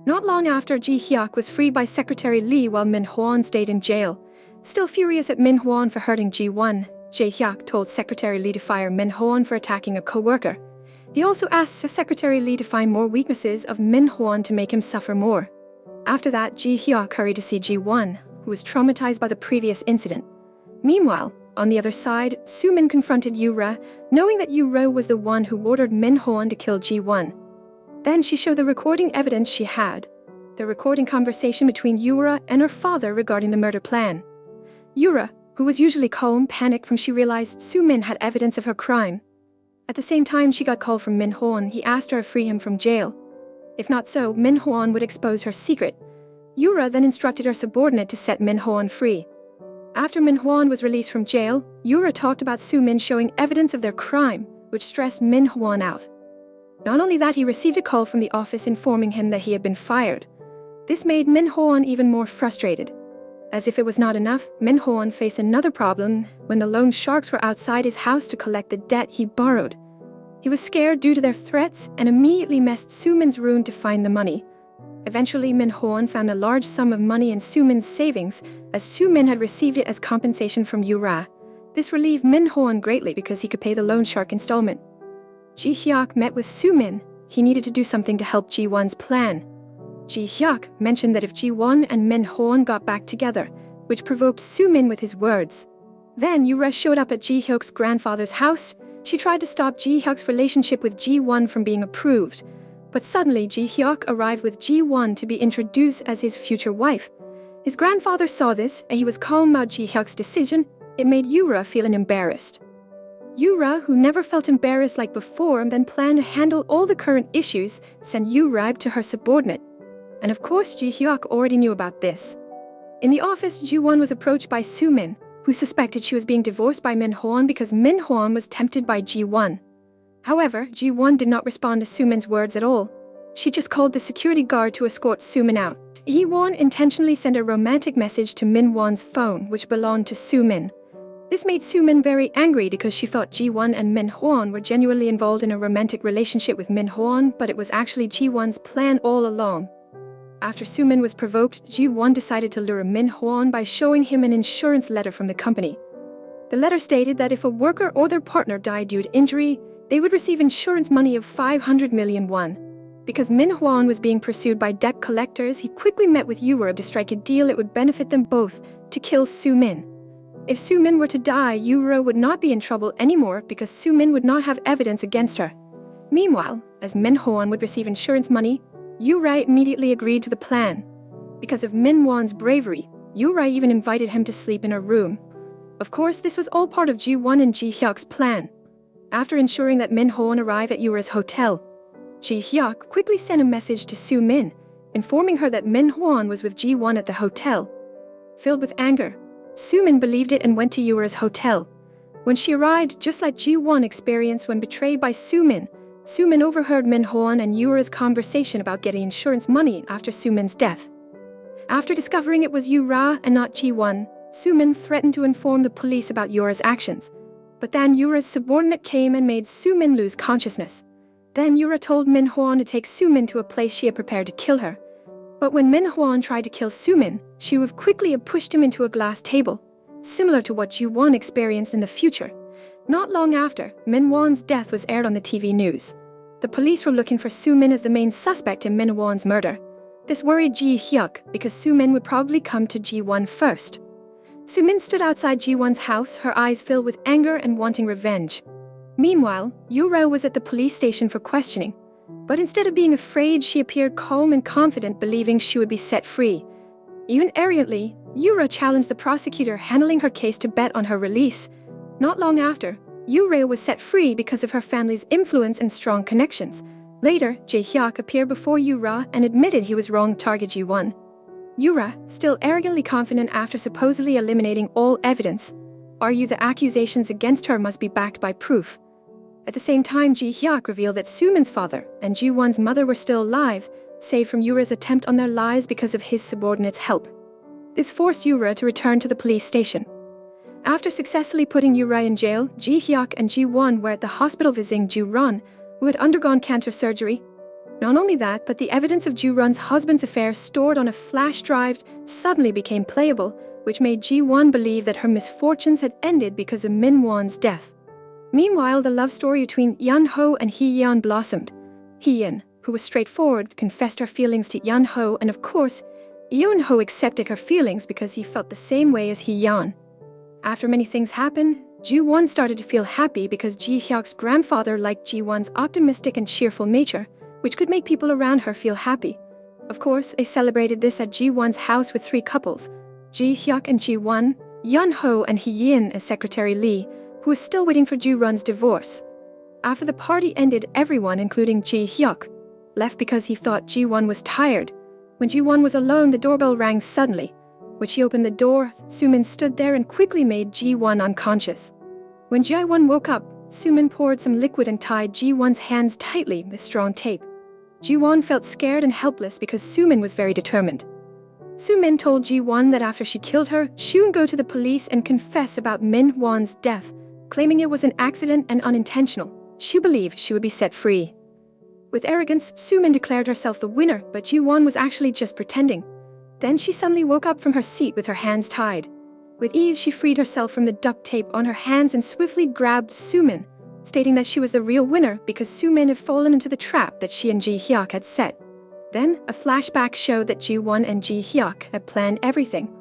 Not long after, Ji-hyuk was freed by Secretary Lee while Min-hwan stayed in jail. Still furious at Min-hwan for hurting Ji-won, Jae-hyuk told Secretary Lee to fire Min-hwan for attacking a co-worker. He also asked Secretary Lee to find more weaknesses of Min-hwan to make him suffer more. After that, Ji-hyuk hurried to see Ji-won, who was traumatized by the previous incident. Meanwhile, on the other side, Soo-min confronted Yura, knowing that Yura was the one who ordered Min-hwan to kill Ji-won. Then she showed the recording evidence she had. The recording conversation between Yura and her father regarding the murder plan. Yura, who was usually calm, panicked when she realized Soo-min had evidence of her crime. At the same time she got call from Min-hwan, he asked her to free him from jail. If not so, Min-hwan would expose her secret. Yura then instructed her subordinate to set Min-hwan free. After Min-hwan was released from jail, Yura talked about Soo-min showing evidence of their crime, which stressed Min-hwan out. Not only that, he received a call from the office informing him that he had been fired. This made Min-hwan even more frustrated. As if it was not enough, Min-hwan faced another problem when the loan sharks were outside his house to collect the debt he borrowed. He was scared due to their threats and immediately messed Soo-min's room to find the money. Eventually, Min-hwan found a large sum of money in Soo-min's savings, as Soo-min had received it as compensation from Yura. This relieved Min-hwan greatly because he could pay the loan shark installment. Ji-hyuk met with Soo-min. He needed to do something to help Ji-won's plan. Ji-hyuk mentioned that if Ji-won and Min-hwan got back together, which provoked Soo-min with his words. Then Yura showed up at Ji-hyuk's grandfather's house. She tried to stop Ji-hyuk's relationship with Ji-won from being approved. But suddenly Ji-hyuk arrived with Ji-won to be introduced as his future wife. His grandfather saw this and he was calm about Ji-hyuk's decision. It made Yura feel embarrassed. Yura, who never felt embarrassed like before and then planned to handle all the current issues, sent Yura to her subordinate. And of course Ji-hyuk already knew about this. In the office, Ji-won was approached by Soo-min, who suspected she was being divorced by Min-hwan because Min-hwan was tempted by Ji-won. However, Ji-won did not respond to Soo-min's words at all. She just called the security guard to escort Soo-min out. Hee-won intentionally sent a romantic message to Min-won's phone, which belonged to Soo-min. This made Soo-min very angry because she thought Ji-won and Min-hwan were genuinely involved in a romantic relationship with Min-hwan, but it was actually Ji-won's plan all along. After Soo-min was provoked, Ji-won decided to lure Min-hwan by showing him an insurance letter from the company. The letter stated that if a worker or their partner died due to injury, they would receive insurance money of 500 million won. Because Min-hwan was being pursued by debt collectors, he quickly met with Yura to strike a deal it would benefit them both, to kill Soo-min. If Soo-min were to die, Yura would not be in trouble anymore because Soo-min would not have evidence against her. Meanwhile, as Min-hwan would receive insurance money, Yura immediately agreed to the plan. Because of Min-hwan's bravery, Yura even invited him to sleep in her room. Of course, this was all part of Ji-won and Ji-hyuk's plan. After ensuring that Min-hwan arrived at Yura's hotel, Ji-hyuk quickly sent a message to Soo-min, informing her that Min-hwan was with Ji-won at the hotel. Filled with anger, Soo-min believed it and went to Yura's hotel. When she arrived, just like Ji-won experienced when betrayed by Soo-min, Soo-min overheard Min-hwan and Yura's conversation about getting insurance money after Soo-min's death. After discovering it was Yura and not Ji-won, Soo-min threatened to inform the police about Yura's actions. But then Yura's subordinate came and made Soo-min lose consciousness. Then Yura told Min-hwan to take Soo-min to a place she had prepared to kill her. But when Min-hwan tried to kill Soo-min, she would quickly have pushed him into a glass table, similar to what Ji-won experienced in the future. Not long after, Min-hwan's death was aired on the TV news. The police were looking for Soo-min as the main suspect in Min-hwan's murder. This worried Ji-hyuk because Soo-min would probably come to Ji-won first. Soo-min stood outside Ji-won's house, her eyes filled with anger and wanting revenge. Meanwhile, Yura was at the police station for questioning, but instead of being afraid, she appeared calm and confident, believing she would be set free. Even arrogantly, Yura challenged the prosecutor handling her case to bet on her release. Not long after, Yura was set free because of her family's influence and strong connections. Later, Ji-hyuk appeared before Yura and admitted he was wrong to target Ji-won. Yura, still arrogantly confident after supposedly eliminating all evidence, argued the accusations against her must be backed by proof. At the same time, Ji-hyuk revealed that Soo-min's father and Ji-won's mother were still alive, save from Yura's attempt on their lives because of his subordinate's help. This forced Yura to return to the police station. After successfully putting Yura in jail, Ji-hyuk and Ji-won were at the hospital visiting Ju-ron, who had undergone cancer surgery. Not only that, but the evidence of Ju-ron's husband's affair stored on a flash drive suddenly became playable, which made Ji-won believe that her misfortunes had ended because of Min-hwan's death. Meanwhile, the love story between Yeon-ho and Hee-yeon blossomed. Hee-yeon, who was straightforward, confessed her feelings to Yeon-ho, and of course, Yeon-ho accepted her feelings because he felt the same way as Hee-yeon. After many things happened, Ju-won started to feel happy because Ji-hyuk's grandfather liked Ji-won's optimistic and cheerful nature, which could make people around her feel happy. Of course, they celebrated this at Ji-won's house with 3 couples, Ji-hyuk and Ji-won, Yeon-ho and Hee-yeon as Secretary Lee, who was still waiting for Ju-ron's divorce. After the party ended, everyone, including Ji-hyuk, left because he thought Ji-won was tired. When Ji-won was alone, the doorbell rang suddenly. When she opened the door, Soo-min stood there and quickly made Ji-won unconscious. When Ji-won woke up, Soo-min poured some liquid and tied Ji-won's hands tightly with strong tape. Ji-won felt scared and helpless because Soo-min was very determined. Soo-min told Ji-won that after she killed her, she would go to the police and confess about Min-hwan's death, claiming it was an accident and unintentional. She believed she would be set free. With arrogance, Soo-min declared herself the winner, but Ji-won was actually just pretending. Then she suddenly woke up from her seat with her hands tied. With ease, she freed herself from the duct tape on her hands and swiftly grabbed Soo-min, stating that she was the real winner because Soo-min had fallen into the trap that she and Ji-hyuk had set. Then, a flashback showed that Ji-won and Ji-hyuk had planned everything.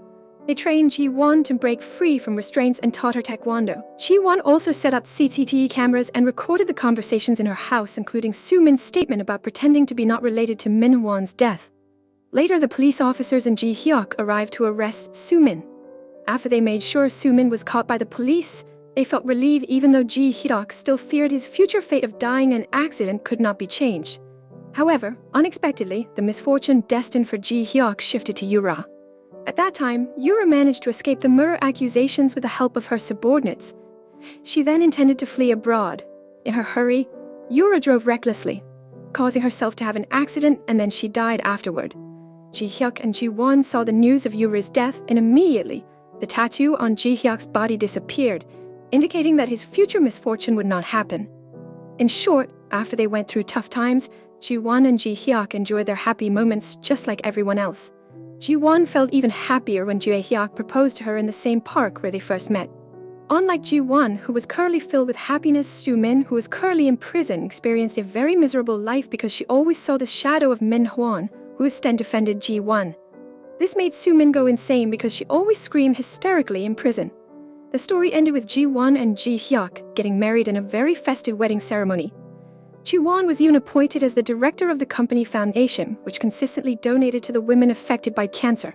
They trained Ji-won to break free from restraints and taught her taekwondo. Ji-won also set up CCTV cameras and recorded the conversations in her house, including Soo-min's statement about pretending to be not related to Min-hwan's death. Later, the police officers and Ji-hyuk arrived to arrest Soo-min. After they made sure Soo-min was caught by the police, they felt relieved even though Ji-hyuk still feared his future fate of dying in an accident could not be changed. However, unexpectedly, the misfortune destined for Ji-hyuk shifted to Yura. At that time, Yura managed to escape the murder accusations with the help of her subordinates. She then intended to flee abroad. In her hurry, Yura drove recklessly, causing herself to have an accident, and then she died afterward. Ji-hyuk and Ji-won saw the news of Yura's death, and immediately, the tattoo on Ji-hyuk's body disappeared, indicating that his future misfortune would not happen. In short, after they went through tough times, Ji-won and Ji-hyuk enjoyed their happy moments just like everyone else. Ji-won felt even happier when Ji-hyuk proposed to her in the same park where they first met. Unlike Ji-won, who was currently filled with happiness, Soo-min, who was currently in prison, experienced a very miserable life because she always saw the shadow of Min-hwan, who instead defended Ji-won. This made Soo-min go insane because she always screamed hysterically in prison. The story ended with Ji-won and Ji-hyuk getting married in a very festive wedding ceremony. Ji-won was even appointed as the director of the company foundation, which consistently donated to the women affected by cancer.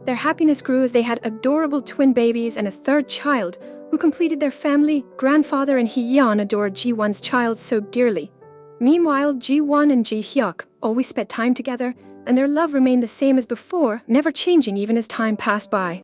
Their happiness grew as they had adorable twin babies and a third child, who completed their family. Grandfather and Hee-yeon adored Ji-won's child so dearly. Meanwhile, Ji-won and Ji-hyuk always spent time together, and their love remained the same as before, never changing even as time passed by.